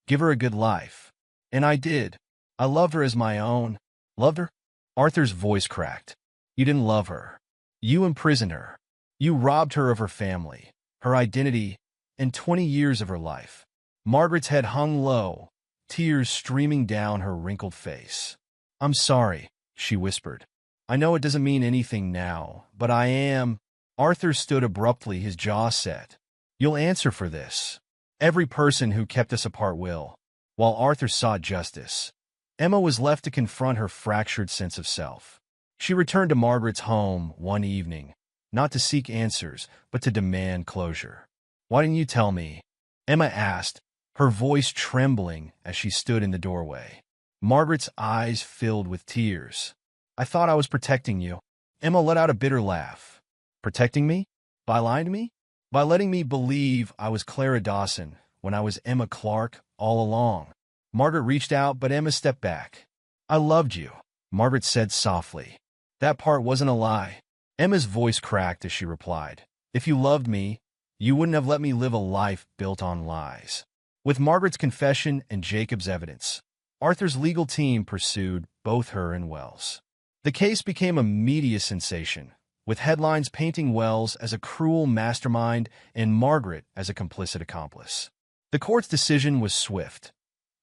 give her a good life. And I did. I loved her as my own. Loved her? Arthur's voice cracked. You didn't love her. You imprisoned her. You robbed her of her family, her identity, and 20 years of her life. Margaret's head hung low, tears streaming down her wrinkled face. "I'm sorry," she whispered. "I know it doesn't mean anything now, but I am—" Arthur stood abruptly, his jaw set. "You'll answer for this. Every person who kept us apart will." While Arthur sought justice, Emma was left to confront her fractured sense of self. She returned to Margaret's home one evening, not to seek answers, but to demand closure. "Why didn't you tell me?" Emma asked, her voice trembling as she stood in the doorway. Margaret's eyes filled with tears. "I thought I was protecting you." Emma let out a bitter laugh. "Protecting me? By lying to me? By letting me believe I was Clara Dawson when I was Emma Clark all along." Margaret reached out, but Emma stepped back. "I loved you," Margaret said softly. "That part wasn't a lie." Emma's voice cracked as she replied, "If you loved me, you wouldn't have let me live a life built on lies." With Margaret's confession and Jacob's evidence, Arthur's legal team pursued both her and Wells. The case became a media sensation, with headlines painting Wells as a cruel mastermind and Margaret as a complicit accomplice. The court's decision was swift.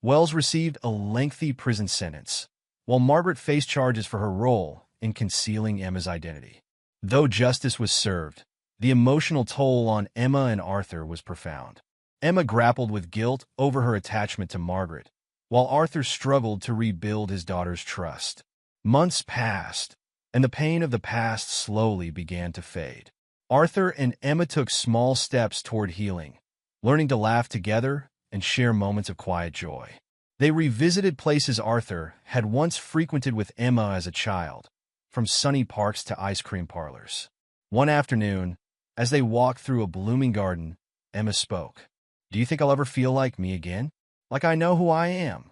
Wells received a lengthy prison sentence, while Margaret faced charges for her role in concealing Emma's identity. Though justice was served, the emotional toll on Emma and Arthur was profound. Emma grappled with guilt over her attachment to Margaret, while Arthur struggled to rebuild his daughter's trust. Months passed, and the pain of the past slowly began to fade. Arthur and Emma took small steps toward healing, learning to laugh together and share moments of quiet joy. They revisited places Arthur had once frequented with Emma as a child, from sunny parks to ice cream parlors. One afternoon, as they walked through a blooming garden, Emma spoke. "Do you think I'll ever feel like me again? Like I know who I am?"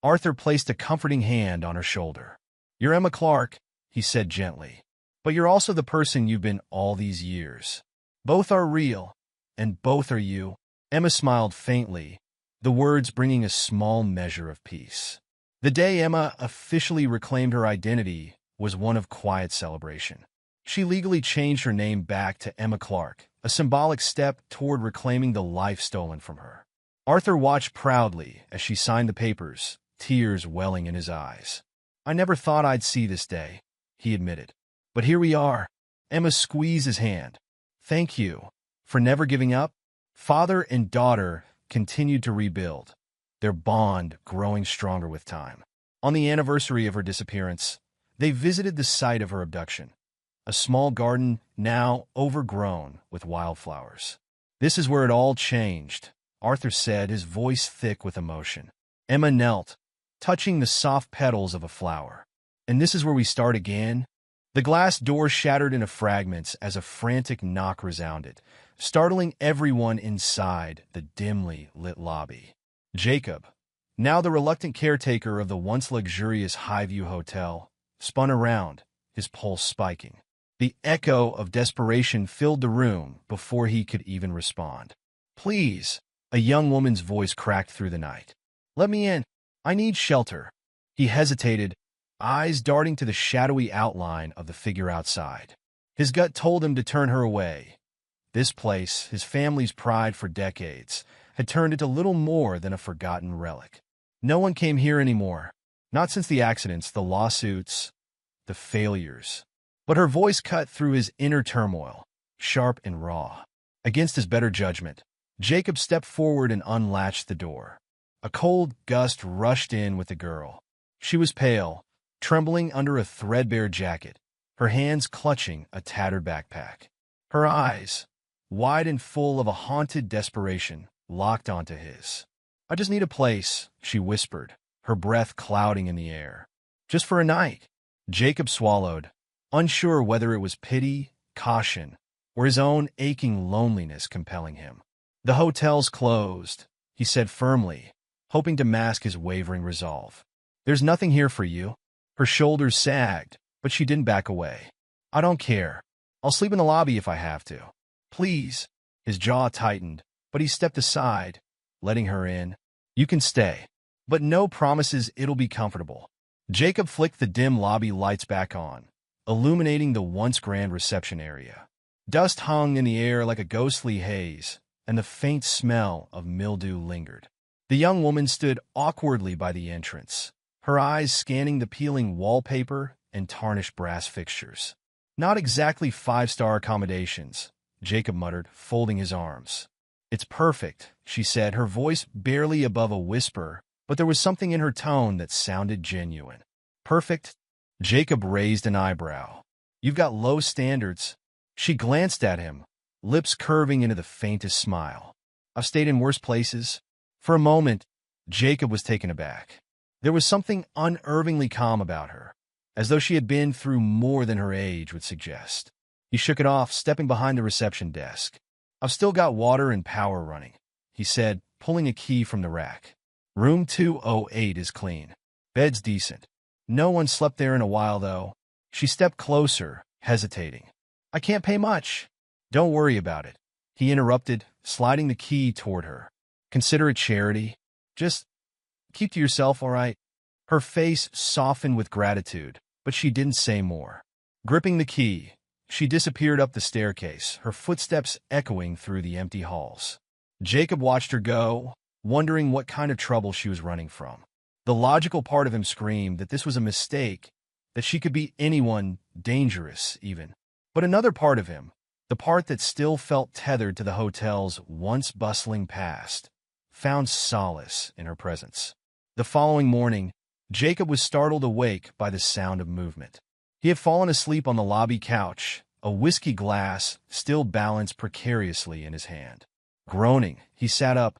Arthur placed a comforting hand on her shoulder. "You're Emma Clark," he said gently, "but you're also the person you've been all these years. Both are real, and both are you." Emma smiled faintly, the words bringing a small measure of peace. The day Emma officially reclaimed her identity was one of quiet celebration. She legally changed her name back to Emma Clark, a symbolic step toward reclaiming the life stolen from her. Arthur watched proudly as she signed the papers, tears welling in his eyes. "I never thought I'd see this day," he admitted. "But here we are." Emma squeezed his hand. "Thank you for never giving up." Father and daughter continued to rebuild, their bond growing stronger with time. On the anniversary of her disappearance, they visited the site of her abduction, a small garden now overgrown with wildflowers. "This is where it all changed," Arthur said, his voice thick with emotion. Emma knelt, touching the soft petals of a flower. "And this is where we start again?" The glass door shattered into fragments as a frantic knock resounded, startling everyone inside the dimly lit lobby. Jacob, now the reluctant caretaker of the once luxurious Highview Hotel, spun around, his pulse spiking. The echo of desperation filled the room before he could even respond. "Please," a young woman's voice cracked through the night. "Let me in. I need shelter." He hesitated, eyes darting to the shadowy outline of the figure outside. His gut told him to turn her away. This place, his family's pride for decades, had turned into little more than a forgotten relic. No one came here anymore. Not since the accidents, the lawsuits, the failures. But her voice cut through his inner turmoil, sharp and raw. Against his better judgment, Jacob stepped forward and unlatched the door. A cold gust rushed in with the girl. She was pale, trembling under a threadbare jacket, her hands clutching a tattered backpack. Her eyes, wide and full of a haunted desperation, locked onto his. "I just need a place," she whispered, her breath clouding in the air. "Just for a night." Jacob swallowed, unsure whether it was pity, caution, or his own aching loneliness compelling him. "The hotel's closed," he said firmly, hoping to mask his wavering resolve. "There's nothing here for you." Her shoulders sagged, but she didn't back away. "I don't care. I'll sleep in the lobby if I have to." "Please." His jaw tightened, but he stepped aside, letting her in. "You can stay, but no promises it'll be comfortable." Jacob flicked the dim lobby lights back on, illuminating the once grand reception area. Dust hung in the air like a ghostly haze, and the faint smell of mildew lingered. The young woman stood awkwardly by the entrance, her eyes scanning the peeling wallpaper and tarnished brass fixtures. Not exactly five-star accommodations, Jacob muttered, folding his arms. It's perfect, she said, her voice barely above a whisper, but there was something in her tone that sounded genuine. Perfect? Jacob raised an eyebrow. You've got low standards. She glanced at him, lips curving into the faintest smile. I've stayed in worse places. For a moment, Jacob was taken aback. There was something unnervingly calm about her, as though she had been through more than her age would suggest. He shook it off, stepping behind the reception desk. I've still got water and power running, he said, pulling a key from the rack. Room 208 is clean. Bed's decent. No one slept there in a while, though. She stepped closer, hesitating. I can't pay much. Don't worry about it, he interrupted, sliding the key toward her. Consider it charity. Just keep to yourself, all right? Her face softened with gratitude, but she didn't say more. Gripping the key, she disappeared up the staircase, her footsteps echoing through the empty halls. Jacob watched her go, wondering what kind of trouble she was running from. The logical part of him screamed that this was a mistake, that she could be anyone, dangerous even. But another part of him, the part that still felt tethered to the hotel's once bustling past, found solace in her presence. The following morning, Jacob was startled awake by the sound of movement. He had fallen asleep on the lobby couch, a whiskey glass still balanced precariously in his hand. Groaning, he sat up,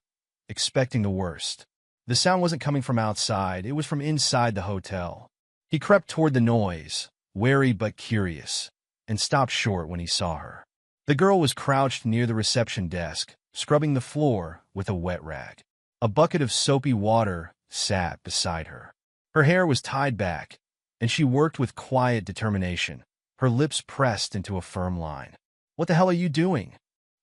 expecting the worst. The sound wasn't coming from outside, it was from inside the hotel. He crept toward the noise, wary but curious, and stopped short when he saw her. The girl was crouched near the reception desk, scrubbing the floor with a wet rag. A bucket of soapy water sat beside her. Her hair was tied back, and she worked with quiet determination, her lips pressed into a firm line. What the hell are you doing?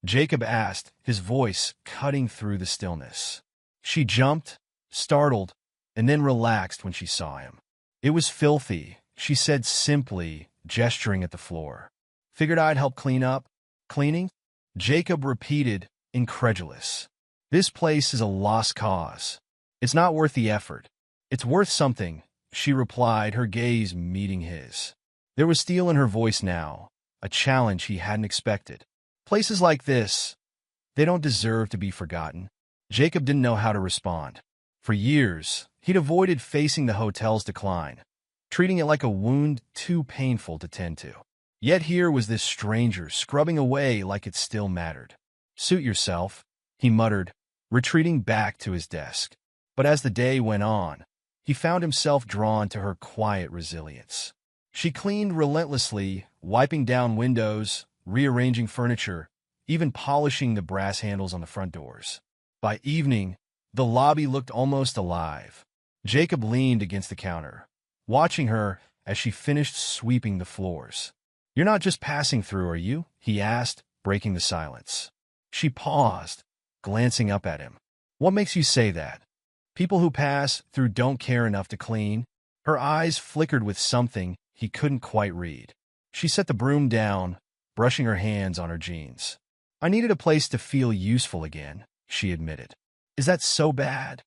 Jacob asked, his voice cutting through the stillness. She jumped, startled, and then relaxed when she saw him. It was filthy, she said simply, gesturing at the floor. Figured I'd help clean up. Cleaning? Jacob repeated, incredulous. This place is a lost cause. It's not worth the effort. It's worth something, she replied, her gaze meeting his. There was steel in her voice now, a challenge he hadn't expected. Places like this, they don't deserve to be forgotten. Jacob didn't know how to respond. For years, he'd avoided facing the hotel's decline, treating it like a wound too painful to tend to. Yet here was this stranger scrubbing away like it still mattered. Suit yourself, he muttered, retreating back to his desk. But as the day went on, he found himself drawn to her quiet resilience. She cleaned relentlessly, wiping down windows, rearranging furniture, even polishing the brass handles on the front doors. By evening, the lobby looked almost alive. Jacob leaned against the counter, watching her as she finished sweeping the floors. You're not just passing through, are you? He asked, breaking the silence. She paused, glancing up at him. What makes you say that? People who pass through don't care enough to clean. Her eyes flickered with something he couldn't quite read. She set the broom down, brushing her hands on her jeans. I needed a place to feel useful again, she admitted. Is that so bad?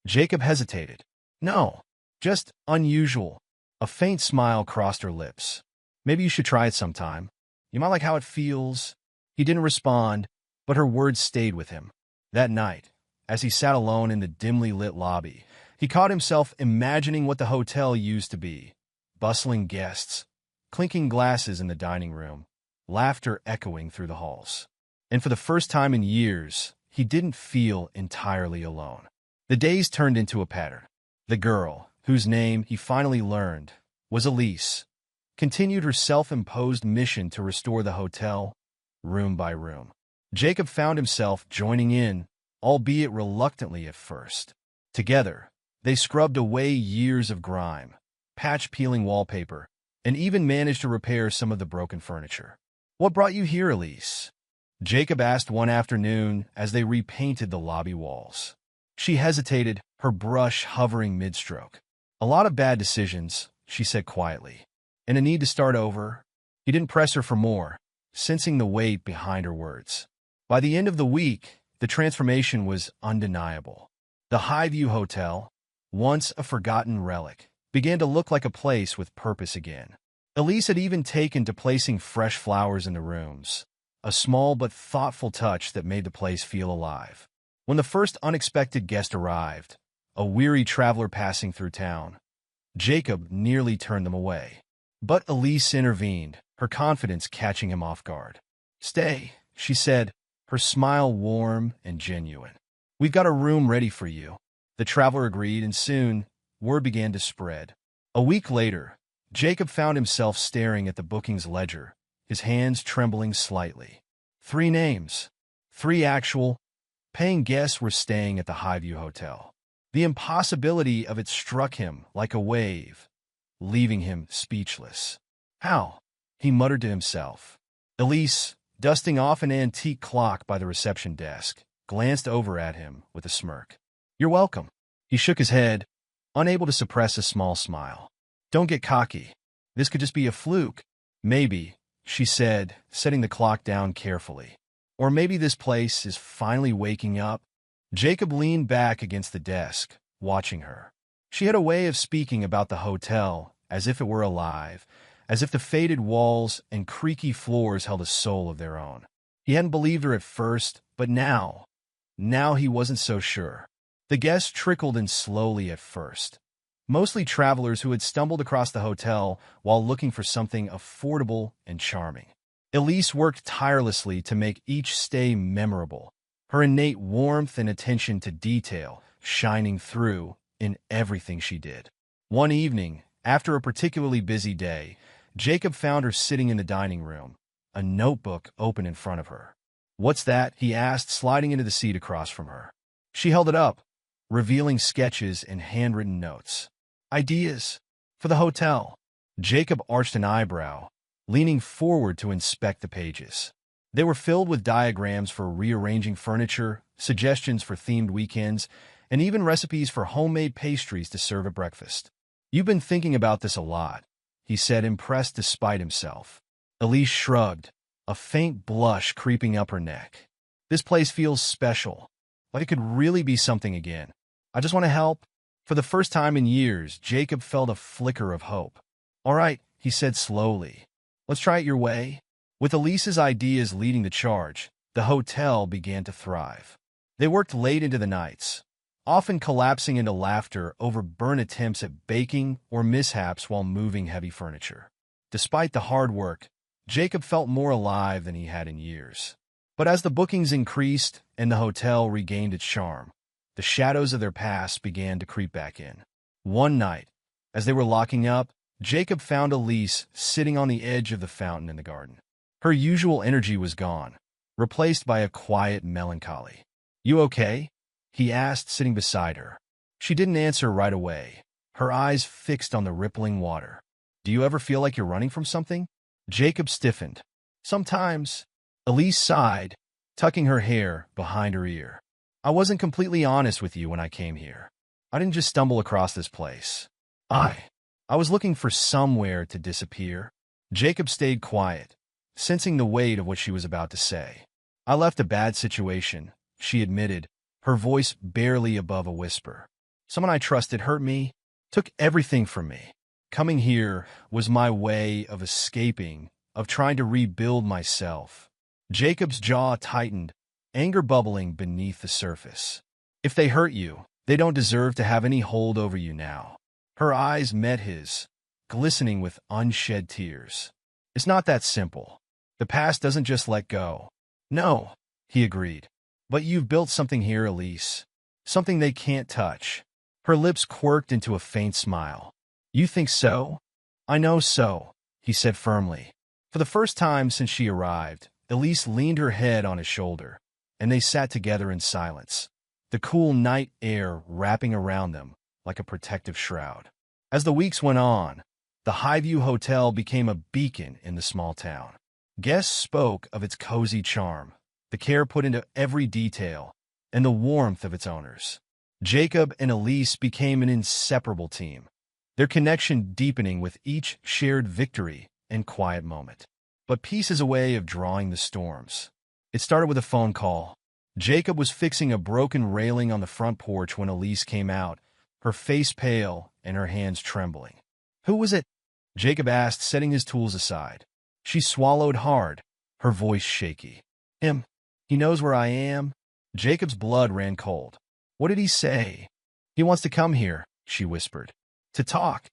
Jacob hesitated. No, just unusual. A faint smile crossed her lips. Maybe you should try it sometime. You might like how it feels. He didn't respond, but her words stayed with him. That night, as he sat alone in the dimly lit lobby, he caught himself imagining what the hotel used to be. Bustling guests, clinking glasses in the dining room, laughter echoing through the halls. And for the first time in years, he didn't feel entirely alone. The days turned into a pattern. The girl, whose name he finally learned was Elise, continued her self-imposed mission to restore the hotel, room by room. Jacob found himself joining in, albeit reluctantly at first. Together, they scrubbed away years of grime, patch-peeling wallpaper, and even managed to repair some of the broken furniture. What brought you here, Elise? Jacob asked one afternoon as they repainted the lobby walls. She hesitated, her brush hovering mid-stroke. A lot of bad decisions, she said quietly, and a need to start over. He didn't press her for more, sensing the weight behind her words. By the end of the week, the transformation was undeniable. The Highview Hotel, once a forgotten relic, began to look like a place with purpose again. Elise had even taken to placing fresh flowers in the rooms, a small but thoughtful touch that made the place feel alive. When the first unexpected guest arrived, a weary traveler passing through town, Jacob nearly turned them away. But Elise intervened, her confidence catching him off guard. "Stay," she said, her smile warm and genuine. "We've got a room ready for you." The traveler agreed, and soon, word began to spread. A week later, Jacob found himself staring at the bookings ledger, his hands trembling slightly. 3 names. 3 actual, paying guests were staying at the Highview Hotel. The impossibility of it struck him like a wave, leaving him speechless. "How?" he muttered to himself. Elise, dusting off an antique clock by the reception desk, glanced over at him with a smirk. "You're welcome." He shook his head, unable to suppress a small smile. "Don't get cocky. This could just be a fluke." "Maybe," she said, setting the clock down carefully. "Or maybe this place is finally waking up." Jacob leaned back against the desk, watching her. She had a way of speaking about the hotel as if it were alive, as if the faded walls and creaky floors held a soul of their own. He hadn't believed her at first, but now he wasn't so sure. The guests trickled in slowly at first, mostly travelers who had stumbled across the hotel while looking for something affordable and charming. Elise worked tirelessly to make each stay memorable, her innate warmth and attention to detail shining through in everything she did. One evening, after a particularly busy day, Jacob found her sitting in the dining room, a notebook open in front of her. "What's that?" he asked, sliding into the seat across from her. She held it up, revealing sketches and handwritten notes. "Ideas for the hotel." Jacob arched an eyebrow, leaning forward to inspect the pages. They were filled with diagrams for rearranging furniture, suggestions for themed weekends, and even recipes for homemade pastries to serve at breakfast. "You've been thinking about this a lot," he said, impressed despite himself. Elise shrugged, a faint blush creeping up her neck. "This place feels special, like it could really be something again. I just want to help." For the first time in years, Jacob felt a flicker of hope. "All right," he said slowly. "Let's try it your way." With Elise's ideas leading the charge, the hotel began to thrive. They worked late into the nights, often collapsing into laughter over burnt attempts at baking or mishaps while moving heavy furniture. Despite the hard work, Jacob felt more alive than he had in years. But as the bookings increased and the hotel regained its charm, the shadows of their past began to creep back in. One night, as they were locking up, Jacob found Elise sitting on the edge of the fountain in the garden. Her usual energy was gone, replaced by a quiet melancholy. "You okay?" he asked, sitting beside her. She didn't answer right away, her eyes fixed on the rippling water. "Do you ever feel like you're running from something?" Jacob stiffened. "Sometimes." Elise sighed, tucking her hair behind her ear. "I wasn't completely honest with you when I came here. I didn't just stumble across this place. I was looking for somewhere to disappear." Jacob stayed quiet, sensing the weight of what she was about to say. "I left a bad situation," she admitted, her voice barely above a whisper. "Someone I trusted hurt me, took everything from me. Coming here was my way of escaping, of trying to rebuild myself." Jacob's jaw tightened, anger bubbling beneath the surface. "If they hurt you, they don't deserve to have any hold over you now." Her eyes met his, glistening with unshed tears. "It's not that simple. The past doesn't just let go." "No," he agreed. "But you've built something here, Elise. Something they can't touch." Her lips quirked into a faint smile. "You think so?" "I know so," he said firmly. For the first time since she arrived, Elise leaned her head on his shoulder, and they sat together in silence, the cool night air wrapping around them like a protective shroud. As the weeks went on, the Highview Hotel became a beacon in the small town. Guests spoke of its cozy charm, the care put into every detail, and the warmth of its owners. Jacob and Elise became an inseparable team, their connection deepening with each shared victory and quiet moment. But peace is a way of drawing the storms. It started with a phone call. Jacob was fixing a broken railing on the front porch when Elise came out, her face pale and her hands trembling. "Who was it?" Jacob asked, setting his tools aside. She swallowed hard, her voice shaky. "Him. He knows where I am." Jacob's blood ran cold. "What did he say?" "He wants to come here," she whispered. "To talk."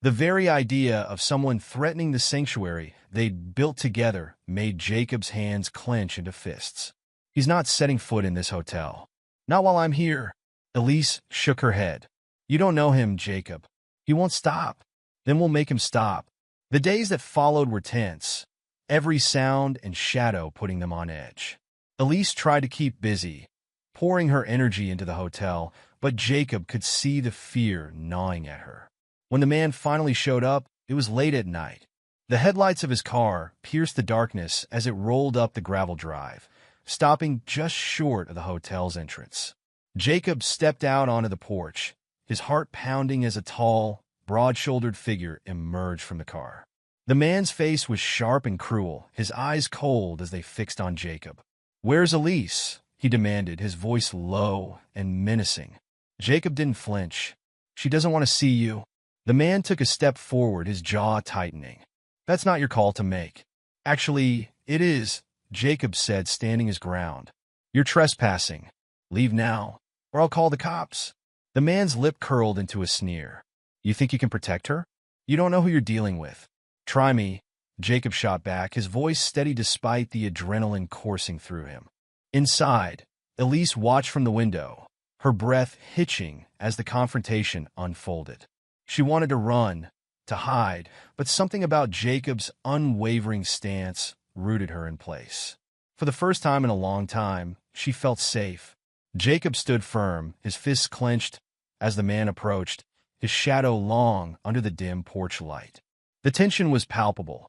The very idea of someone threatening the sanctuary they'd built together made Jacob's hands clench into fists. "He's not setting foot in this hotel. Not while I'm here." Elise shook her head. "You don't know him, Jacob. He won't stop. Then we'll make him stop." The days that followed were tense, every sound and shadow putting them on edge. Elise tried to keep busy, pouring her energy into the hotel, but Jacob could see the fear gnawing at her. When the man finally showed up, it was late at night. The headlights of his car pierced the darkness as it rolled up the gravel drive, stopping just short of the hotel's entrance. Jacob stepped out onto the porch, his heart pounding as a tall, broad-shouldered figure emerged from the car. The man's face was sharp and cruel, his eyes cold as they fixed on Jacob. "Where's Elise?" he demanded, his voice low and menacing. Jacob didn't flinch. "She doesn't want to see you." The man took a step forward, his jaw tightening. "That's not your call to make." "Actually, it is," Jacob said, standing his ground. "You're trespassing. Leave now, or I'll call the cops." The man's lip curled into a sneer. "You think you can protect her? You don't know who you're dealing with." "Try me," Jacob shot back, his voice steady despite the adrenaline coursing through him. Inside, Elise watched from the window, her breath hitching as the confrontation unfolded. She wanted to run, to hide, but something about Jacob's unwavering stance rooted her in place. For the first time in a long time, she felt safe. Jacob stood firm, his fists clenched as the man approached, his shadow long under the dim porch light. The tension was palpable,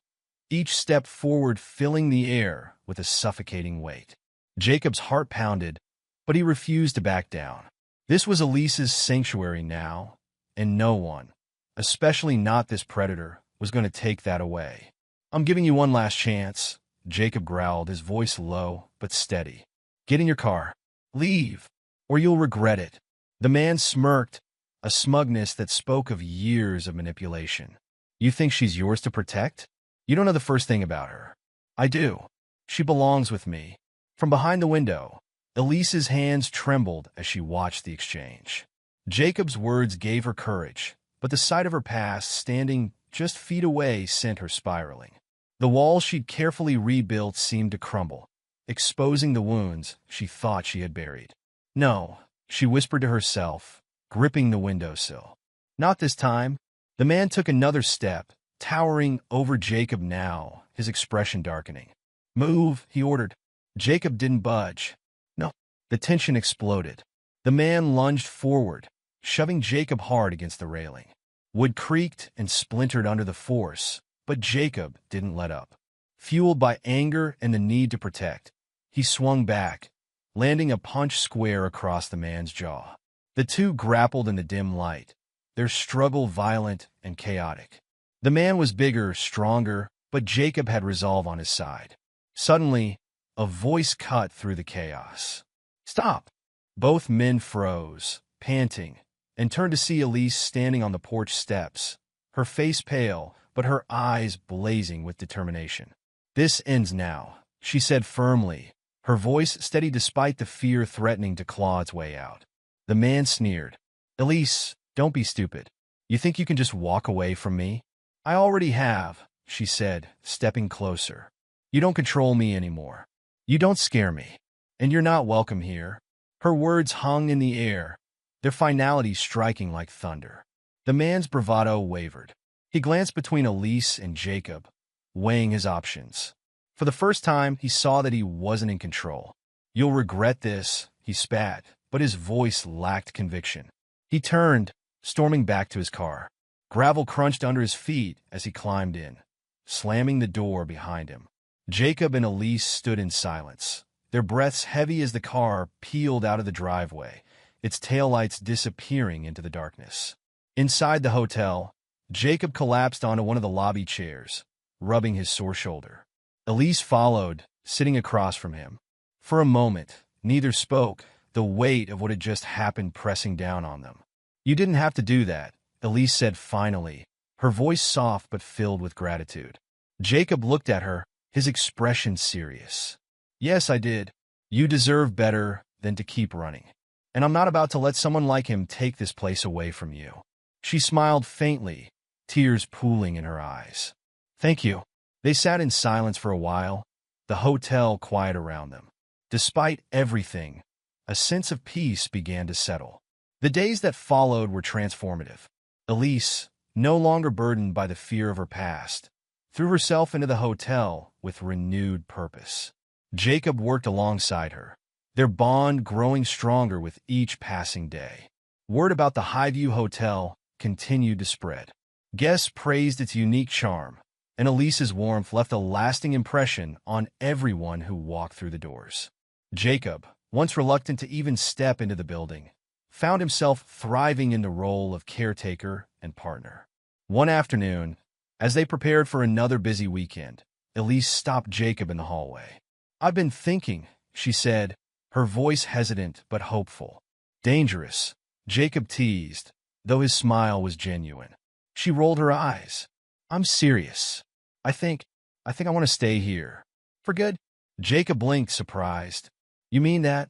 each step forward filling the air with a suffocating weight. Jacob's heart pounded, but he refused to back down. This was Elise's sanctuary now, and no one, especially not this predator, was going to take that away. "I'm giving you one last chance," Jacob growled, his voice low but steady. "Get in your car. Leave, or you'll regret it." The man smirked, a smugness that spoke of years of manipulation. "You think she's yours to protect? You don't know the first thing about her." "I do. She belongs with me." From behind the window, Elise's hands trembled as she watched the exchange. Jacob's words gave her courage, but the sight of her past standing just feet away sent her spiraling. The walls she'd carefully rebuilt seemed to crumble, exposing the wounds she thought she had buried. "No," she whispered to herself, gripping the windowsill. "Not this time." The man took another step, towering over Jacob now, his expression darkening. "Move," he ordered. Jacob didn't budge. "No." The tension exploded. The man lunged forward, shoving Jacob hard against the railing. Wood creaked and splintered under the force, but Jacob didn't let up. Fueled by anger and the need to protect, he swung back, landing a punch square across the man's jaw. The two grappled in the dim light, their struggle violent and chaotic. The man was bigger, stronger, but Jacob had resolve on his side. Suddenly, a voice cut through the chaos. "Stop!" Both men froze, panting, and turned to see Elise standing on the porch steps, her face pale, but her eyes blazing with determination. "This ends now," she said firmly, her voice steady despite the fear threatening to claw its way out. The man sneered. "Elise, don't be stupid. You think you can just walk away from me?" "I already have," she said, stepping closer. "You don't control me anymore. You don't scare me. And you're not welcome here." Her words hung in the air, their finality striking like thunder. The man's bravado wavered. He glanced between Elise and Jacob, weighing his options. For the first time, he saw that he wasn't in control. "You'll regret this," he spat, but his voice lacked conviction. He turned, storming back to his car. Gravel crunched under his feet as he climbed in, slamming the door behind him. Jacob and Elise stood in silence, their breaths heavy as the car peeled out of the driveway, its taillights disappearing into the darkness. Inside the hotel, Jacob collapsed onto one of the lobby chairs, rubbing his sore shoulder. Elise followed, sitting across from him. For a moment, Neither spoke, the weight of what had just happened pressing down on them. "You didn't have to do that," Elise said finally, her voice soft but filled with gratitude. Jacob looked at her, his expression serious. "Yes, I did. You deserve better than to keep running. And I'm not about to let someone like him take this place away from you." She smiled faintly, tears pooling in her eyes. "Thank you." They sat in silence for a while, the hotel quiet around them. Despite everything, a sense of peace began to settle. The days that followed were transformative. Elise, no longer burdened by the fear of her past, threw herself into the hotel with renewed purpose. Jacob worked alongside her, their bond growing stronger with each passing day. Word about the Highview Hotel continued to spread. Guests praised its unique charm, and Elise's warmth left a lasting impression on everyone who walked through the doors. Jacob, once reluctant to even step into the building, found himself thriving in the role of caretaker and partner. One afternoon, as they prepared for another busy weekend, Elise stopped Jacob in the hallway. "I've been thinking," she said, her voice hesitant but hopeful. "Dangerous," Jacob teased, though his smile was genuine. She rolled her eyes. "I'm serious. I think I want to stay here." "For good?" Jacob blinked, surprised. "You mean that?"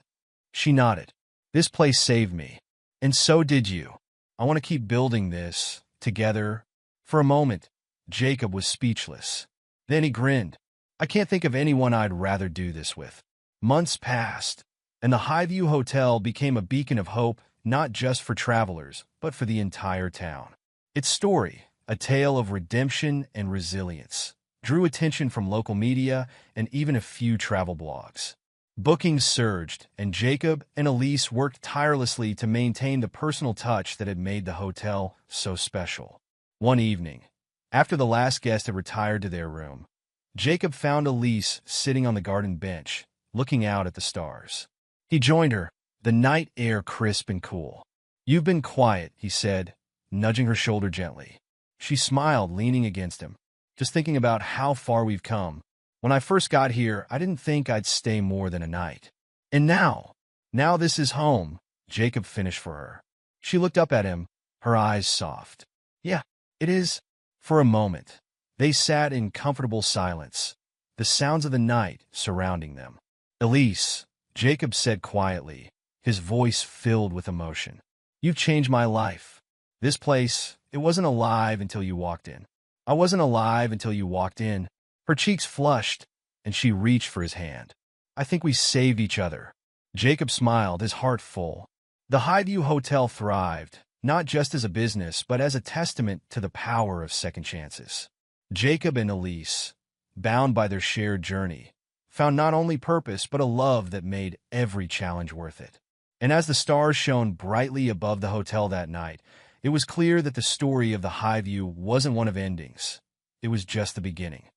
She nodded. "This place saved me. And so did you. I want to keep building this, together." For a moment, Jacob was speechless. Then he grinned. "I can't think of anyone I'd rather do this with." Months passed, and the Highview Hotel became a beacon of hope, not just for travelers, but for the entire town. Its story, a tale of redemption and resilience, drew attention from local media and even a few travel blogs. Bookings surged, and Jacob and Elise worked tirelessly to maintain the personal touch that had made the hotel so special. One evening, after the last guest had retired to their room, Jacob found Elise sitting on the garden bench, looking out at the stars. He joined her, the night air crisp and cool. "You've been quiet," he said, nudging her shoulder gently. She smiled, leaning against him. "Just thinking about how far we've come. When I first got here, I didn't think I'd stay more than a night. And now this is home," Jacob finished for her. She looked up at him, her eyes soft. "Yeah, it is." For a moment, they sat in comfortable silence, the sounds of the night surrounding them. "Elise," Jacob said quietly, his voice filled with emotion. "You've changed my life. This place, it wasn't alive until you walked in. I wasn't alive until you walked in." Her cheeks flushed, and she reached for his hand. "I think we saved each other." Jacob smiled, his heart full. The Highview Hotel thrived, not just as a business, but as a testament to the power of second chances. Jacob and Elise, bound by their shared journey, found not only purpose, but a love that made every challenge worth it. And as the stars shone brightly above the hotel that night, it was clear that the story of the Highview wasn't one of endings. It was just the beginning.